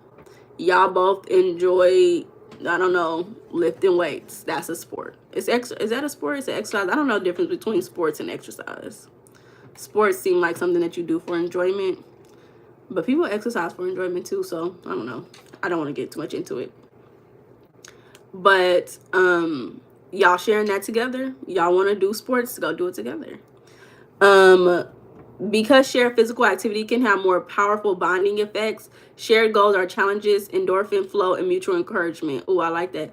Y'all both enjoy, I don't know, lifting weights. That's a sport. Is that a sport? It's an exercise. I don't know the difference between sports and exercise. Sports seem like something that you do for enjoyment, but people exercise for enjoyment too, so I don't know. I don't want to get too much into it. But y'all sharing that together. Y'all want to do sports, go do it together. Because shared physical activity can have more powerful bonding effects, shared goals are challenges, endorphin flow, and mutual encouragement. Oh, I like that.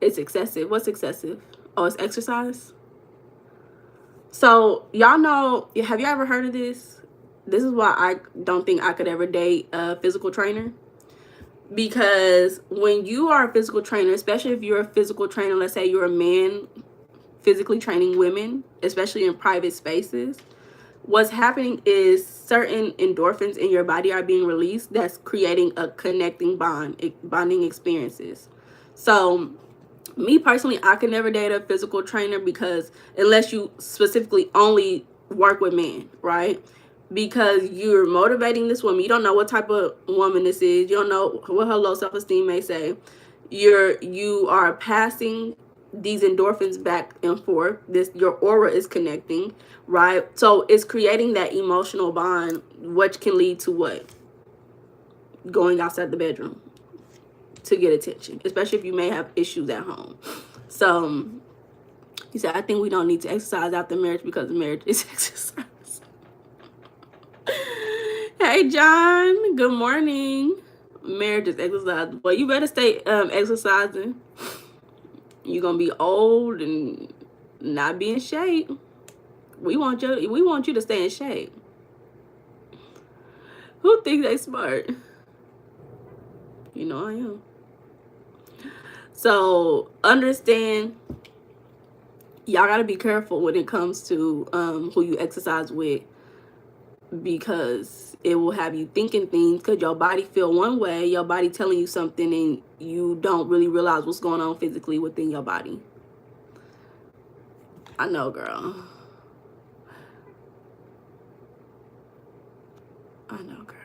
It's excessive. What's excessive? Oh, it's exercise. So y'all know, have you ever heard of this? This is why I don't think I could ever date a physical trainer. Because when you are a physical trainer, especially if you're a physical trainer, let's say you're a man physically training women, especially in private spaces, what's happening is certain endorphins in your body are being released that's creating a connecting bonding experiences. So me personally, I could never date a physical trainer, because unless you specifically only work with men, right? Because you're motivating this woman. You don't know what type of woman this is. You don't know what her low self-esteem may say. You are passing these endorphins back and forth. Your aura is connecting, right? So it's creating that emotional bond, which can lead to what? Going outside the bedroom to get attention, especially if you may have issues at home. So he said, I think we don't need to exercise after marriage because marriage is exercise. Hey, John. Good morning. Marriage is exercise. Well, you better stay exercising. You're going to be old and not be in shape. We want you to stay in shape. Who thinks they smart? You know I am. So understand, y'all got to be careful when it comes to who you exercise with, because it will have you thinking things, because your body feel one way, your body telling you something, and you don't really realize what's going on physically within your body. I know, girl. I know, girl.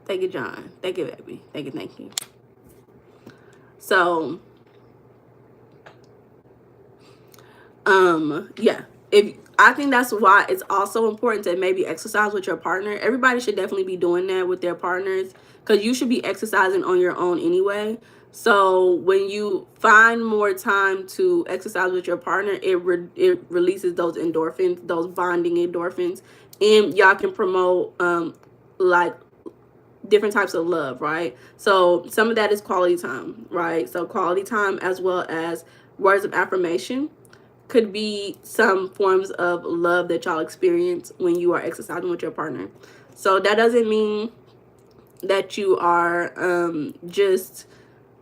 Thank you, John. Thank you, baby. Thank you. So yeah, I think that's why it's also important to maybe exercise with your partner. Everybody should definitely be doing that with their partners, because you should be exercising on your own anyway. So when you find more time to exercise with your partner, it releases those endorphins, those bonding endorphins, and y'all can promote like different types of love, right? So some of that is quality time, right? So quality time, as well as words of affirmation, could be some forms of love that y'all experience when you are exercising with your partner. So that doesn't mean that you are just,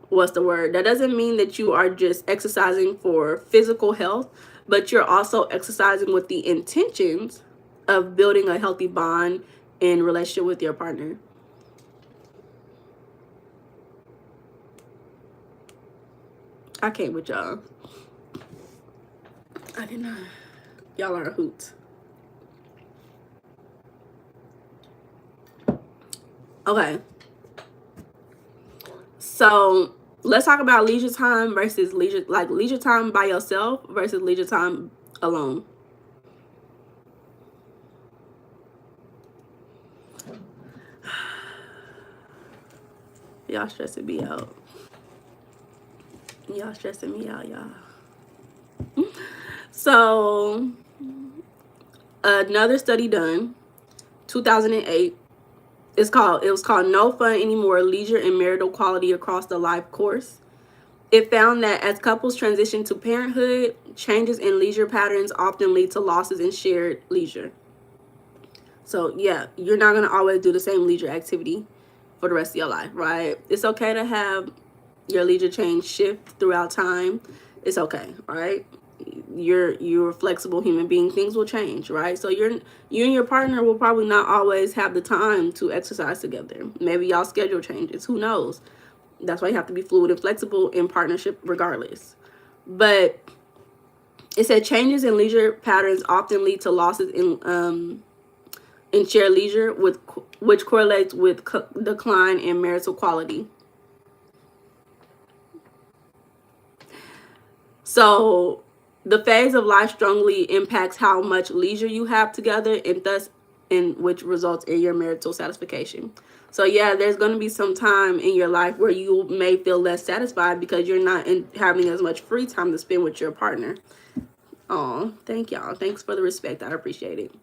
what's the word? That doesn't mean that you are just exercising for physical health, but you're also exercising with the intentions of building a healthy bond and relationship with your partner. I can't with y'all. I did not. Y'all are a hoot. Okay. So let's talk about leisure time versus leisure time by yourself versus leisure time alone. Y'all stressing me out. Y'all stressing me out, y'all. So another study done, 2008. It was called No Fun Anymore: Leisure and Marital Quality Across the Life Course. It found that as couples transition to parenthood, changes in leisure patterns often lead to losses in shared leisure. So yeah, you're not gonna always do the same leisure activity for the rest of your life, right? It's okay to have your leisure change shift throughout time. It's okay, right? You're a flexible human being. Things will change, right? So you and your partner will probably not always have the time to exercise together. Maybe y'all schedule changes. Who knows? That's why you have to be fluid and flexible in partnership regardless. But it said changes in leisure patterns often lead to losses in shared leisure, with which correlates with decline in marital quality. So the phase of life strongly impacts how much leisure you have together, and thus in which results in your marital satisfaction. So yeah, there's going to be some time in your life where you may feel less satisfied because you're not having as much free time to spend with your partner. Oh, thank y'all. Thanks for the respect. I appreciate it.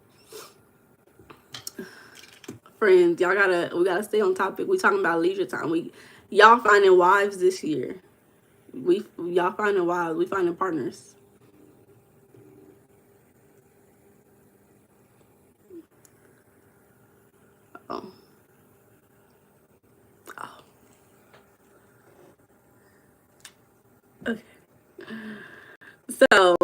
Friends, we gotta stay on topic. We talking about leisure time. Y'all finding wives this year. Y'all finding wives. We finding partners. Oh, oh, okay. So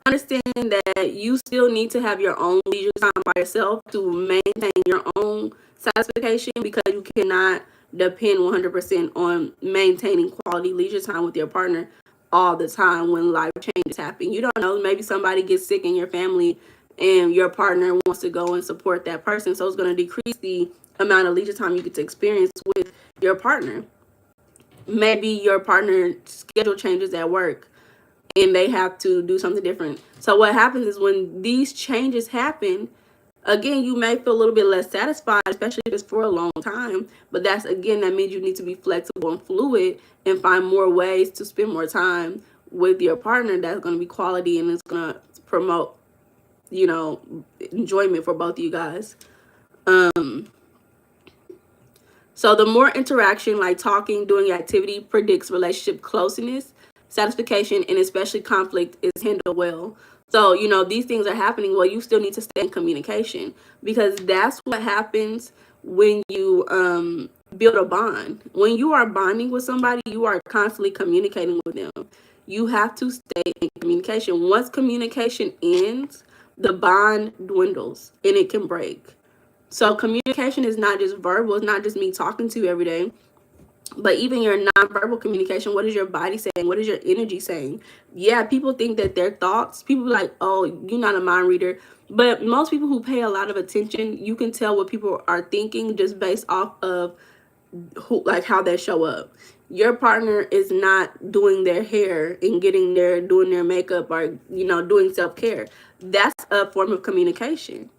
understand that you still need to have your own leisure time by yourself to maintain your own satisfaction, because you cannot depend 100% on maintaining quality leisure time with your partner all the time when life changes happen. You don't know, maybe somebody gets sick in your family and your partner wants to go and support that person, so it's going to decrease the amount of leisure time you get to experience with your partner. Maybe your partner's schedule changes at work and they have to do something different. So what happens is when these changes happen, again, you may feel a little bit less satisfied, especially if it's for a long time. But that means you need to be flexible and fluid and find more ways to spend more time with your partner that's going to be quality and it's going to promote, you know, enjoyment for both of you guys. Um, so the more interaction, like talking, doing activity, predicts relationship closeness, satisfaction, and especially conflict is handled well. So, these things are happening. Well, you still need to stay in communication, because that's what happens when you build a bond. When you are bonding with somebody, you are constantly communicating with them. You have to stay in communication. Once communication ends, the bond dwindles and it can break. So communication is not just verbal. It's not just me talking to you every day, but even your nonverbal communication. What is your body saying? What is your energy saying? Yeah, people think that their thoughts, people be like, oh, you're not a mind reader. But most people who pay a lot of attention, you can tell what people are thinking just based off of how they show up. Your partner is not doing their hair and doing their makeup, or, doing self-care. That's a form of communication,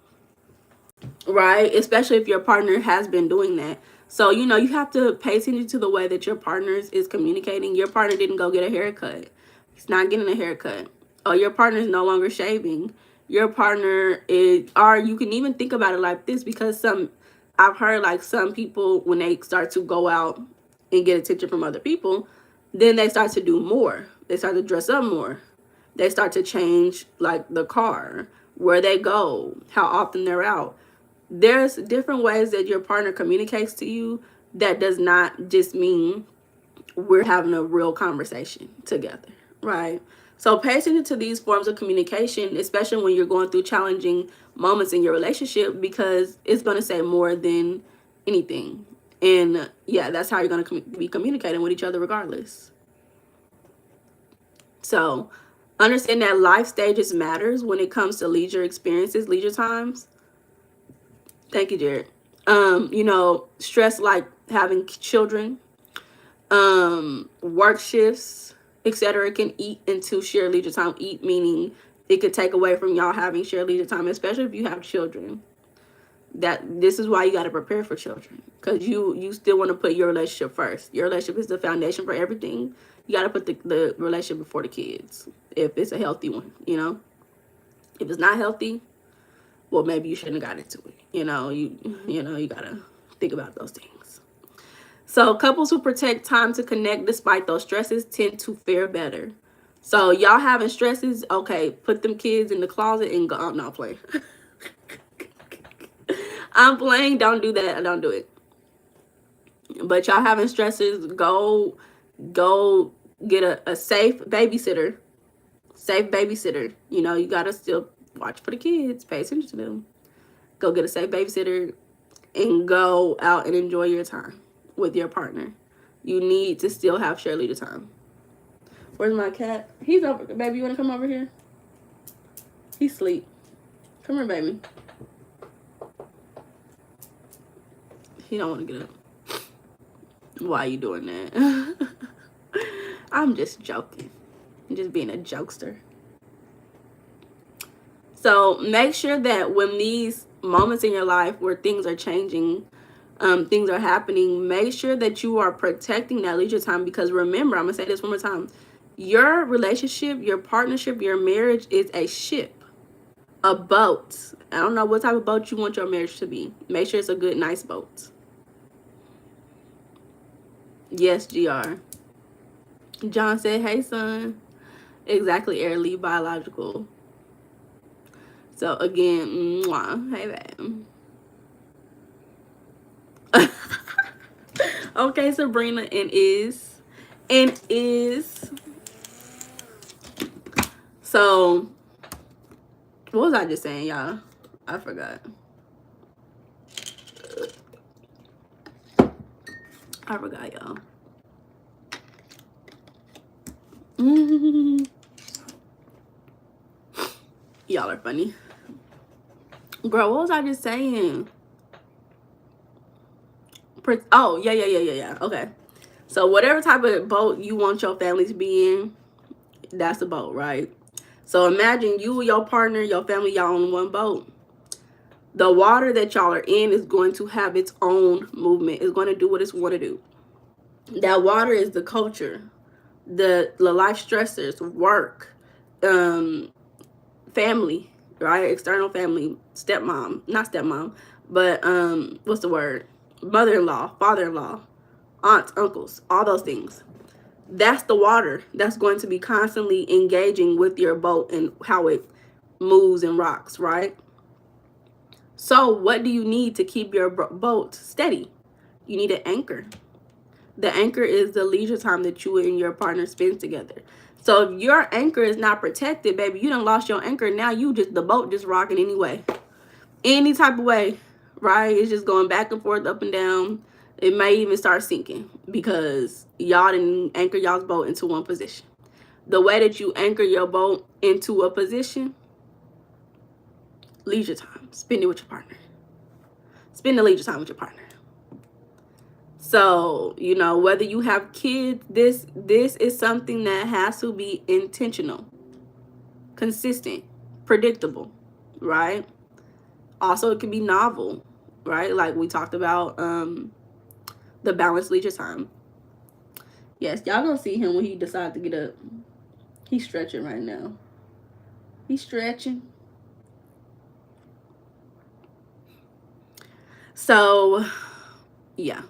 right? Especially if your partner has been doing that. So, you have to pay attention to the way that your partner is communicating. Your partner didn't go get a haircut. He's not getting a haircut. Or your partner is no longer shaving. Your partner is, or you can even think about it like this, because I've heard like some people, when they start to go out and get attention from other people, then they start to do more. They start to dress up more. They start to change like the car, where they go, how often they're out. There's different ways that your partner communicates to you that does not just mean we're having a real conversation together, right? So pay attention to these forms of communication, especially when you're going through challenging moments in your relationship, because it's going to say more than anything. And yeah, that's how you're going to be communicating with each other regardless. So understand that life stages matters when it comes to leisure experiences, leisure times. Thank you, Jared. Stress like having children, work shifts, etc., can eat into shared leisure time. Eat meaning it could take away from y'all having shared leisure time, especially if you have children. That this is why you got to prepare for children, because you still want to put your relationship first. Your relationship is the foundation for everything. You got to put the relationship before the kids, if it's a healthy one. If it's not healthy, well, maybe you shouldn't have got into it. You gotta think about those things. So couples who protect time to connect despite those stresses tend to fare better. So y'all having stresses, okay, put them kids in the closet and go. I'm not playing. I'm playing. Don't do that. Don't do it. But y'all having stresses, go get a safe babysitter. Safe babysitter. You gotta still watch for the kids. Pay attention to them. Go get a safe babysitter and go out and enjoy your time with your partner. You need to still have shared leisure time. Where's my cat? He's over. Baby, you want to come over here? He's asleep. Come here, baby. He don't want to get up. Why are you doing that? I'm just joking. I'm just being a jokester. So make sure that when these moments in your life where things are changing, things are happening, make sure that you are protecting that leisure time. Because remember, I'm going to say this one more time. Your relationship, your partnership, your marriage is a ship, a boat. I don't know what type of boat you want your marriage to be. Make sure it's a good, nice boat. Yes, GR. John said, hey, son. Exactly, Air Lee, biological. So, again, mwah. Hey, babe. Okay, Sabrina, and is. So, what was I just saying, y'all? I forgot. Y'all. Y'all are funny. Girl, what was I just saying? Oh, yeah. Okay. So whatever type of boat you want your family to be in, that's the boat, right? So imagine you, your partner, your family, y'all on one boat. The water that y'all are in is going to have its own movement. It's going to do what it's want to do. That water is the culture, the life stressors, work, family, right? External family, not stepmom, but what's the word? Mother-in-law, father-in-law, aunts, uncles, all those things. That's the water that's going to be constantly engaging with your boat and how it moves and rocks, right? So what do you need to keep your boat steady? You need an anchor. The anchor is the leisure time that you and your partner spend together. So if your anchor is not protected, baby, you done lost your anchor. Now the boat just rocking anyway. Any type of way, right? It's just going back and forth, up and down. It may even start sinking because y'all didn't anchor y'all's boat into one position. The way that you anchor your boat into a position, leisure time. Spend it with your partner. Spend the leisure time with your partner. So, whether you have kids, this is something that has to be intentional, consistent, predictable, right? Also, it can be novel, right? Like we talked about the balanced leisure time. Yes, y'all gonna see him when he decides to get up. He's stretching right now. He's stretching. So, yeah.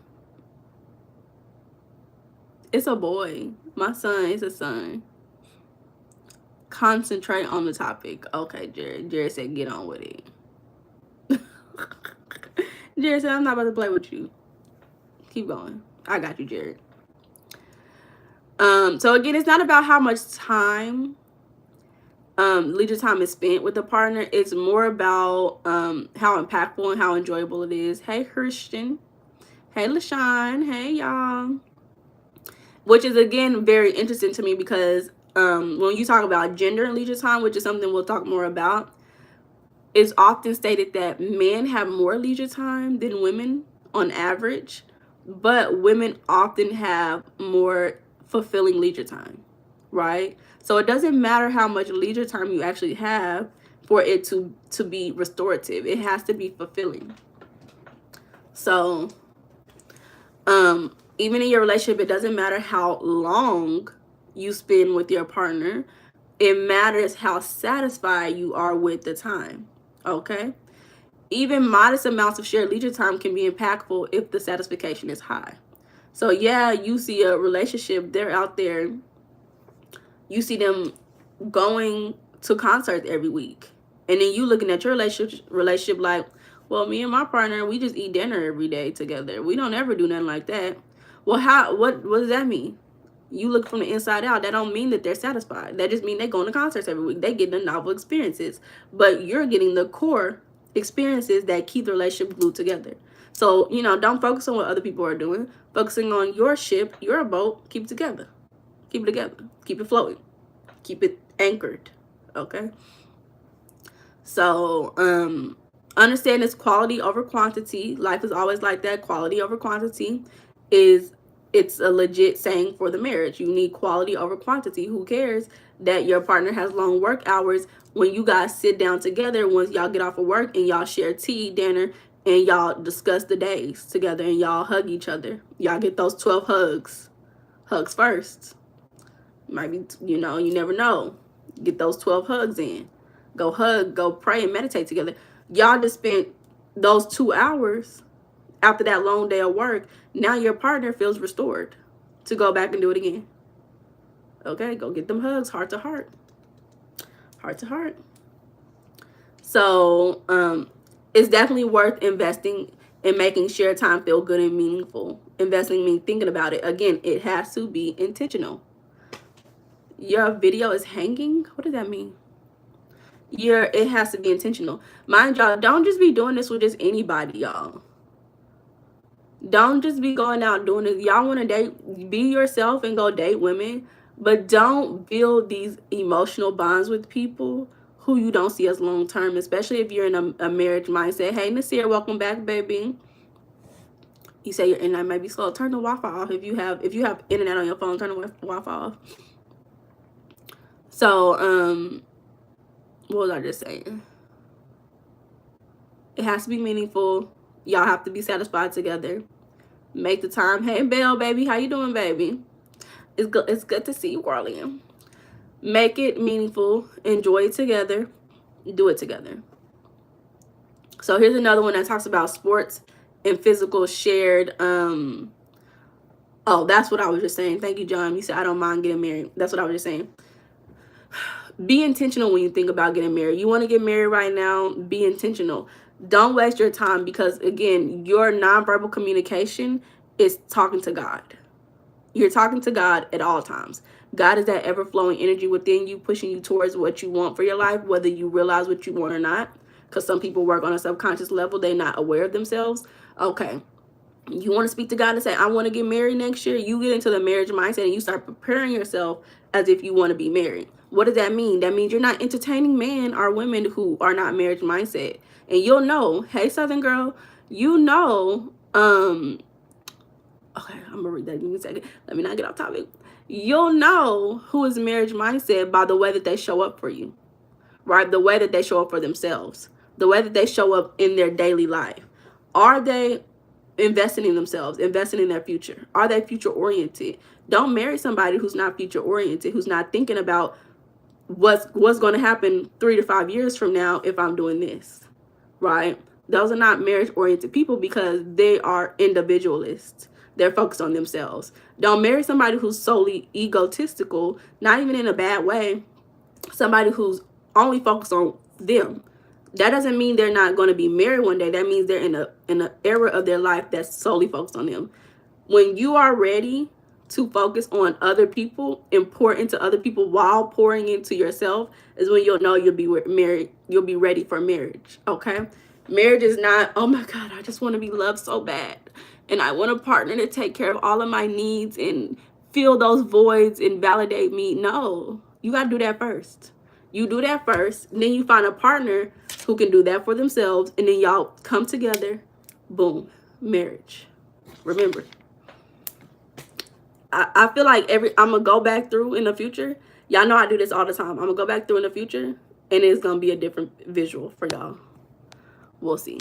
It's a boy. My son is a son. Concentrate on the topic. Okay, Jared. Jared said get on with it. Jared said I'm not about to play with you. Keep going. I got you, Jared. So again, it's not about how much time leisure time is spent with the partner. It's more about how impactful and how enjoyable it is. Hey, Christian. Hey, LaShawn. Hey, y'all. Which is, again, very interesting to me because when you talk about gender and leisure time, which is something we'll talk more about, it's often stated that men have more leisure time than women on average. but women often have more fulfilling leisure time, right? So it doesn't matter how much leisure time you actually have for it to be restorative. It has to be fulfilling. So even in your relationship, it doesn't matter how long you spend with your partner. It matters how satisfied you are with the time. Okay? Even modest amounts of shared leisure time can be impactful if the satisfaction is high. So yeah, you see a relationship, they're out there, you see them going to concerts every week. And then you looking at your relationship like, well, me and my partner, we just eat dinner every day together. We don't ever do nothing like that. Well, what does that mean? You look from the inside out, that don't mean that they're satisfied. That just mean they going to concerts every week. They get the novel experiences. But you're getting the core experiences that keep the relationship glued together. So, don't focus on what other people are doing. Focusing on your ship, your boat, keep it together. Keep it together. Keep it floating. Keep it anchored. Okay? So, understand it's quality over quantity. Life is always like that. Quality over quantity it's a legit saying for the marriage. You need quality over quantity. Who cares that your partner has long work hours when you guys sit down together once y'all get off of work and y'all share tea, dinner, and y'all discuss the days together and y'all hug each other. Y'all get those 12 hugs. Hugs first. Might be, you never know. Get those 12 hugs in. Go hug, go pray, and meditate together. Y'all just spent those 2 hours after that long day of work. Now your partner feels restored to go back and do it again. Okay, go get them hugs, heart to heart. Heart to heart. So, it's definitely worth investing in making shared time feel good and meaningful. Investing means thinking about it. Again, it has to be intentional. Your video is hanging? What does that mean? It has to be intentional. Mind y'all, don't just be doing this with just anybody, y'all. Don't just be going out doing this. Y'all want to date, be yourself and go date women, but don't build these emotional bonds with people who you don't see as long term, especially if you're in a marriage mindset. Hey, Nasir, welcome back, baby. You say your internet may be slow. Turn the Wi-Fi off. If you have internet on your phone, turn the Wi-Fi off. So, what was I just saying? It has to be meaningful. Y'all have to be satisfied together. Make the time. Hey, Belle, baby. How you doing, baby? It's good to see you, girlie. Make it meaningful. Enjoy it together. Do it together. So here's another one that talks about sports and physical shared. Oh, that's what I was just saying. Thank you, John. You said I don't mind getting married. That's what I was just saying. Be intentional when you think about getting married. You want to get married right now, be intentional. Don't waste your time because, again, your nonverbal communication is talking to God. You're talking to God at all times. God is that ever-flowing energy within you, pushing you towards what you want for your life, whether you realize what you want or not. Because some people work on a subconscious level. They're not aware of themselves. Okay. You want to speak to God and say, I want to get married next year. You get into the marriage mindset and you start preparing yourself as if you want to be married. What does that mean? That means you're not entertaining men or women who are not marriage mindset. And you'll know, hey, Southern girl, okay, I'm going to read that in a second. Let me not get off topic. You'll know who is marriage mindset by the way that they show up for you, right? The way that they show up for themselves, the way that they show up in their daily life. Are they investing in themselves, investing in their future? Are they future oriented? Don't marry somebody who's not future oriented, who's not thinking about what's going to happen 3 to 5 years from now if I'm doing this, right? Those are not marriage oriented people because they are individualists. They're focused on themselves. Don't marry somebody who's solely egotistical, not even in a bad way. Somebody who's only focused on them. That doesn't mean they're not going to be married one day. That means they're in an era of their life that's solely focused on them. When you are ready to focus on other people and pour into other people while pouring into yourself is when you'll know you'll be married. You'll be ready for marriage. Okay. Marriage is not, oh my God, I just want to be loved so bad. And I want a partner to take care of all of my needs and fill those voids and validate me. No, you got to do that first. You do that first. Then you find a partner who can do that for themselves. And then y'all come together. Boom. Marriage. Remember, I feel like I'm gonna go back through in the future. Y'all know I do this all the time. I'm gonna go back through in the future, and it's gonna be a different visual for y'all. We'll see.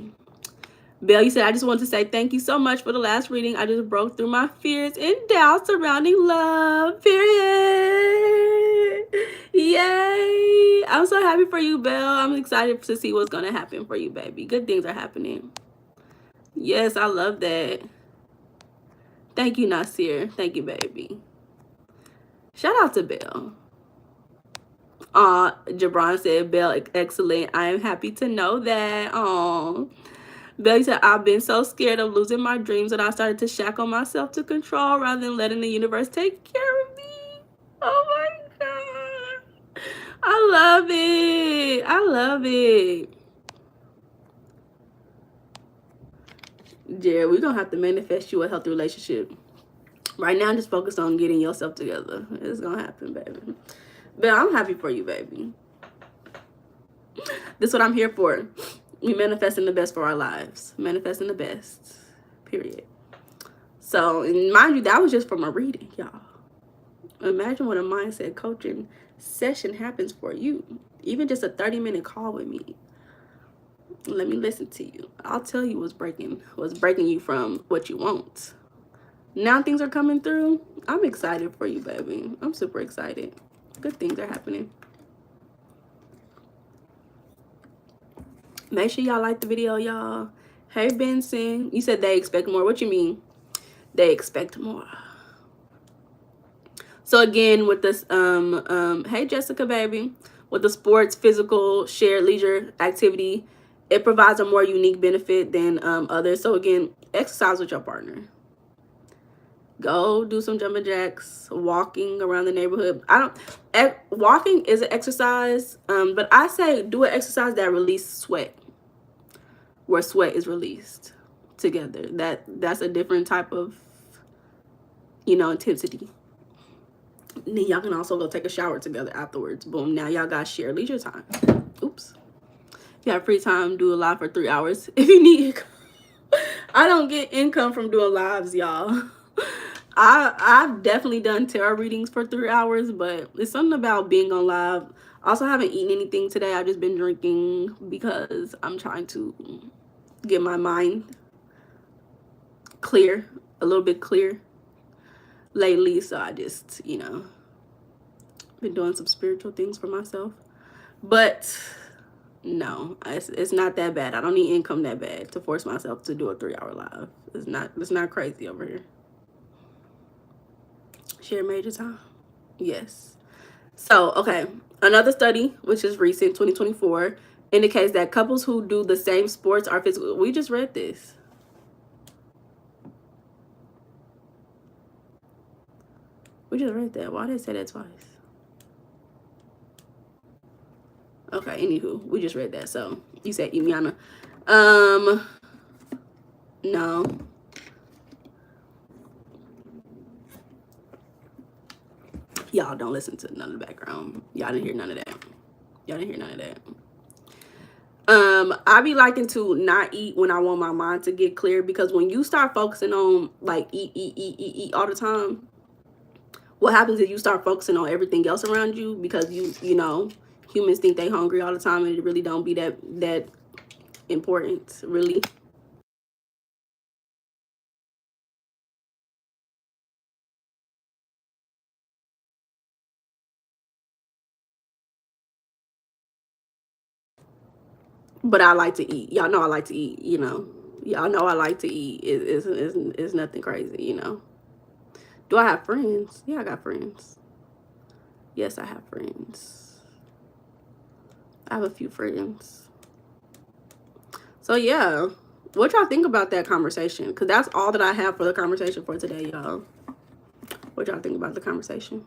Belle, you said, I just want to say thank you so much for the last reading. I just broke through my fears and doubts surrounding love. Period. Yay. I'm so happy for you, Belle. I'm excited to see what's going to happen for you, baby. Good things are happening. Yes, I love that. Thank you, Nasir. Thank you, baby. Shout out to Belle. Jabron said, Belle, excellent. I am happy to know that. Belly said, I've been so scared of losing my dreams that I started to shackle myself to control rather than letting the universe take care of me. Oh my God. I love it. I love it. Jared, we're going to have to manifest you a healthy relationship. Right now, just focus on getting yourself together. It's going to happen, baby. But I'm happy for you, baby. This is what I'm here for. We manifesting the best for our lives. Manifesting the best. Period. So, and mind you, that was just from a reading, y'all. Imagine what a mindset coaching session happens for you. Even just a 30-minute call with me. Let me listen to you. I'll tell you what's breaking you from what you want. Now things are coming through. I'm excited for you, baby. I'm super excited. Good things are happening. Make sure y'all like the video, y'all. Hey, Benson. You said they expect more. What you mean? They expect more. So again, with this, hey, Jessica, baby. With the sports, physical, shared leisure activity, it provides a more unique benefit than others. So again, exercise with your partner. Go do some jumping jacks, walking around the neighborhood. Walking is an exercise, but I say do an exercise that releases sweat, where sweat is released together. That's a different type of, intensity. And then y'all can also go take a shower together afterwards. Boom, now y'all got shared leisure time. Oops. If you have free time, do a live for 3 hours. If you need income. I don't get income from doing lives, y'all. I've definitely done tarot readings for 3 hours, but it's something about being on live. Also, haven't eaten anything today. I've just been drinking because I'm trying to get my mind clear, a little bit clear lately. So I just, been doing some spiritual things for myself. But no, it's not that bad. I don't need income that bad to force myself to do a 3-hour live. It's not crazy over here. Share major time. Yes. So, okay. Another study, which is recent, 2024, indicates that couples who do the same sports are physical. We just read this. We just read that. Why did they say that twice? Okay, anywho, we just read that. So, you said Meiana. No. Y'all don't listen to none of the background. Y'all didn't hear none of that. Y'all didn't hear none of that. I be liking to not eat when I want my mind to get clear, because when you start focusing on like eat all the time, what happens is you start focusing on everything else around you, because humans think they hungry all the time, and it really don't be that important, really. But I like to eat. Y'all know I like to eat, Y'all know I like to eat. It's nothing crazy, Do I have friends? Yeah, I got friends. Yes, I have friends. I have a few friends. So, yeah. What y'all think about that conversation? Because that's all that I have for the conversation for today, y'all. What y'all think about the conversation?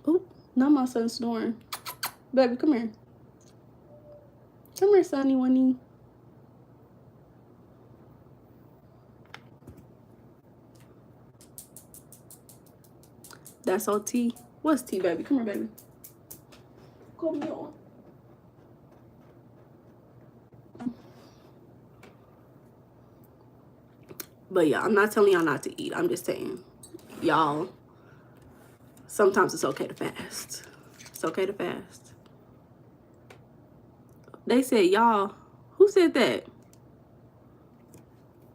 Oh, now my son's snoring. Baby, come here. Come here, Sonny Winnie. That's all T. What's T, baby? Come here, baby. Come here. But yeah, I'm not telling y'all not to eat. I'm just saying, y'all, sometimes it's okay to fast. It's okay to fast. They said, y'all, who said that?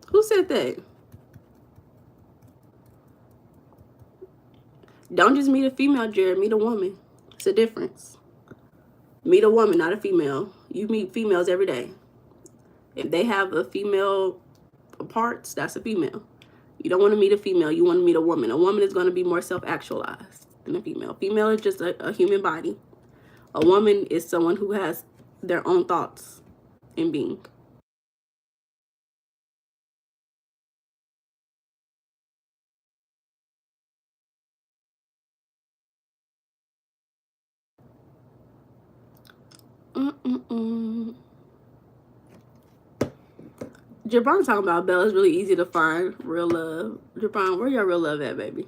Who said that? Don't just meet a female, Jared. Meet a woman. It's a difference. Meet a woman, not a female. You meet females every day. If they have a female parts, that's a female. You don't want to meet a female. You want to meet a woman. A woman is going to be more self-actualized than a female. Female is just a human body. A woman is someone who has their own thoughts and being. Jabron talking about Belle. It's really easy to find real love. Jabron, where your real love at, baby?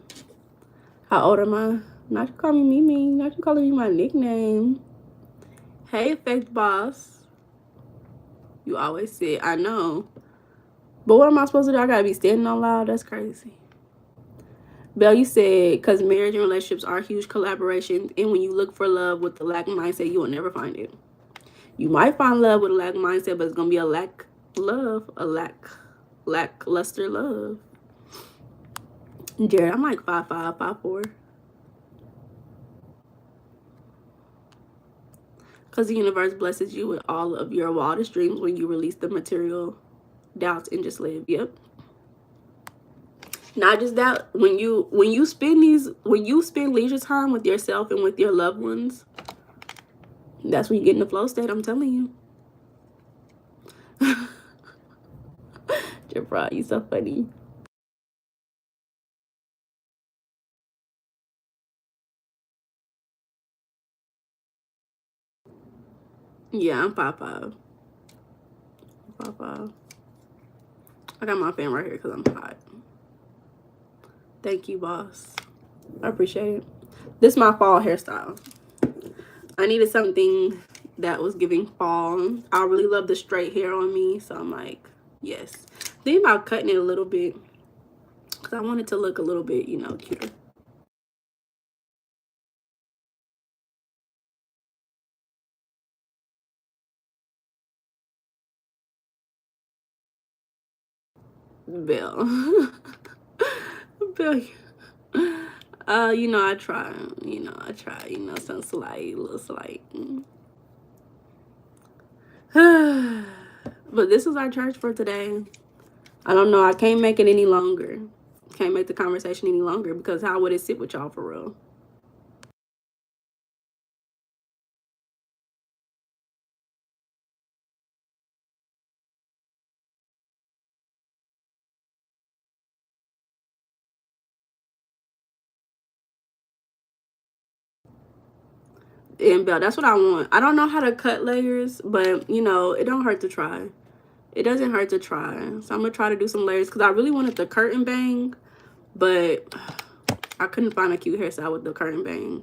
How old am I? Not you calling me Mimi. Not you calling me my nickname. Hey, Effect Boss. You always say, I know. But what am I supposed to do? I gotta be standing on loud? That's crazy. Belle, you said, because marriage and relationships are huge collaborations, and when you look for love with the lack mindset, you will never find it. You might find love with a lack mindset, but it's gonna be a lackluster love. Jared, I'm like 5'5", 5'4". Because the universe blesses you with all of your wildest dreams when you release the material doubts and just live. Yep. Not just that, when you spend leisure time with yourself and with your loved ones, that's when you get in the flow state. I'm telling you. Jabra, you so funny. Yeah, I'm 5'5". 5'5". I got my fan right here because I'm hot. Thank you, boss. I appreciate it. This is my fall hairstyle. I needed something that was giving fall. I really love the straight hair on me, so I'm like, yes. Thinking about cutting it a little bit because I want it to look a little bit, you know, cuter. Bill. Bill. You know, I try. Some slight, little slight. But this is our church for today. I don't know. I can't make it any longer. Can't make the conversation any longer because how would it sit with y'all for real? And Bell, that's what I want. I don't know how to cut layers, but you know, it don't hurt to try. It doesn't hurt to try. So I'm gonna try to do some layers because I really wanted the curtain bang, but I couldn't find a cute hairstyle with the curtain bang.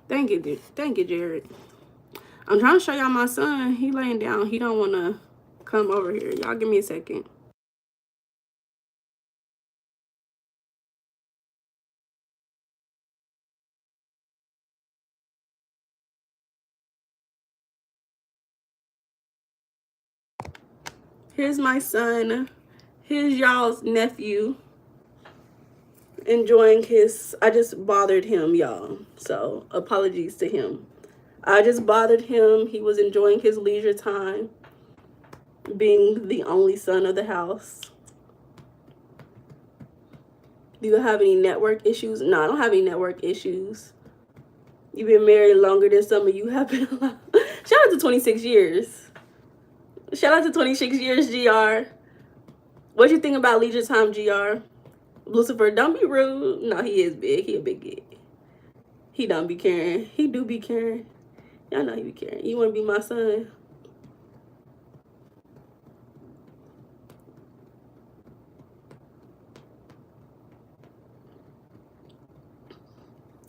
Thank you, dude. Thank you, Jared. I'm trying to show y'all my son. He laying down. He don't want to come over here. Y'all give me a second. Here's my son. Here's y'all's nephew. Enjoying his, I just bothered him, y'all. So apologies to him. I just bothered him. He was enjoying his leisure time, being the only son of the house. Do you have any network issues? No, I don't have any network issues. You've been married longer than some of you have been alive. Shout out to 26 years. Shout out to 26 years, GR. What you think about leisure time, GR? Lucifer, don't be rude. No, he is big. He a big kid. He don't be caring. He do be caring. Y'all know he be caring. You want to be my son?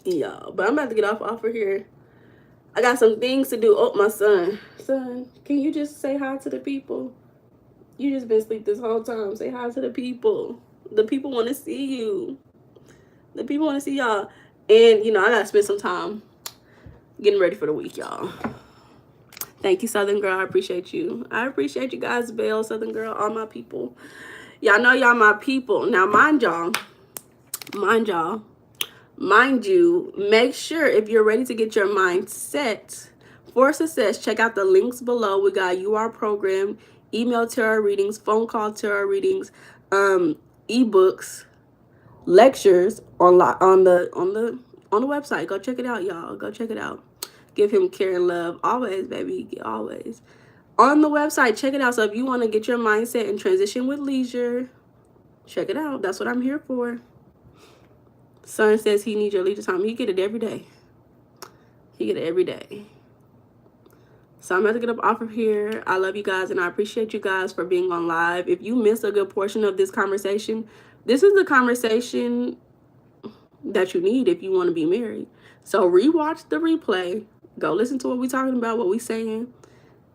Y'all, but I'm about to get off of here. I got some things to do. Oh, my son. Son, can you just say hi to the people? You just been asleep this whole time. Say hi to the people. The people want to see you. The people want to see y'all. And, you know, I got to spend some time getting ready for the week, y'all. Thank you, Southern Girl. I appreciate you. I appreciate you guys, Belle, Southern Girl, all my people. Y'all know y'all my people. Now, mind you, make sure if you're ready to get your mind set for success, check out the links below. We got UR program, email tarot readings, phone call tarot readings, ebooks, lectures on the website. Go check it out, y'all. Go check it out. Give him care and love always, baby. Always. On the website, check it out. So if you want to get your mindset and transition with leisure, check it out. That's what I'm here for. Son says he needs your leisure time. He get it every day. He get it every day. So I'm about to get up off of here. I love you guys and I appreciate you guys for being on live. If you missed a good portion of this conversation, this is the conversation that you need if you want to be married. So rewatch the replay. Go listen to what we're talking about, what we're saying,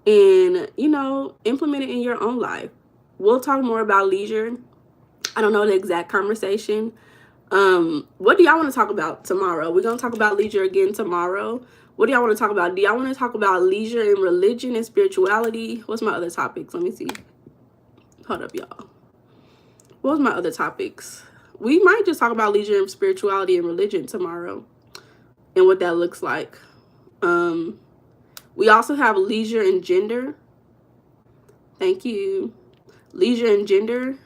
and, you know, implement it in your own life. We'll talk more about leisure. I don't know the exact conversation. What do y'all want to talk about tomorrow? We're going to talk about leisure again tomorrow. What do y'all want to talk about? Do y'all want to talk about leisure and religion and spirituality? What's my other topics? Let me see. Hold up, y'all. What's my other topics? We might just talk about leisure and spirituality and religion tomorrow and what that looks like. We also have leisure and gender. Thank you. Leisure and gender.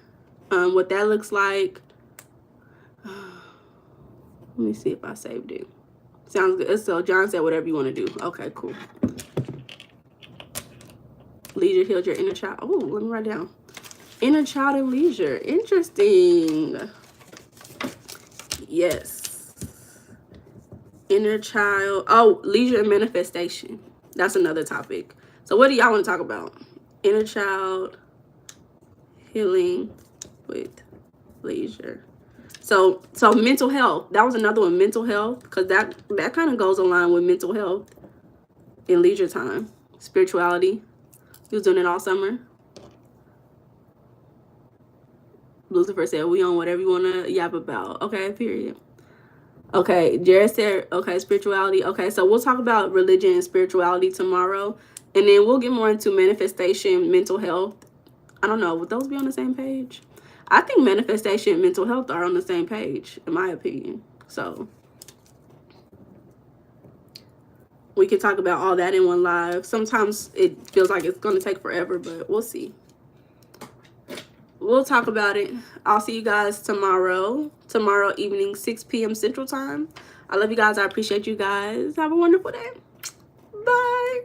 What that looks like. Let me see if I saved it. Sounds good. So John said whatever you want to do. Okay, cool. Leisure healed your inner child. Oh, let me write down. Inner child and leisure. Interesting. Yes. Inner child. Oh, leisure and manifestation. That's another topic. So what do y'all want to talk about? Inner child healing with leisure. So mental health. That was another one, mental health, because that kind of goes along with mental health in leisure time. Spirituality. He was doing it all summer. Lucifer said, we on whatever you want to yap about. Okay, period. Okay, Jared said, okay, spirituality. Okay, so we'll talk about religion and spirituality tomorrow. And then we'll get more into manifestation, mental health. I don't know, would those be on the same page? I think manifestation and mental health are on the same page, in my opinion. So we can talk about all that in one live. Sometimes it feels like it's going to take forever, but we'll see. We'll talk about it. I'll see you guys tomorrow evening, 6 p.m. Central Time. I love you guys. I appreciate you guys. Have a wonderful day. Bye.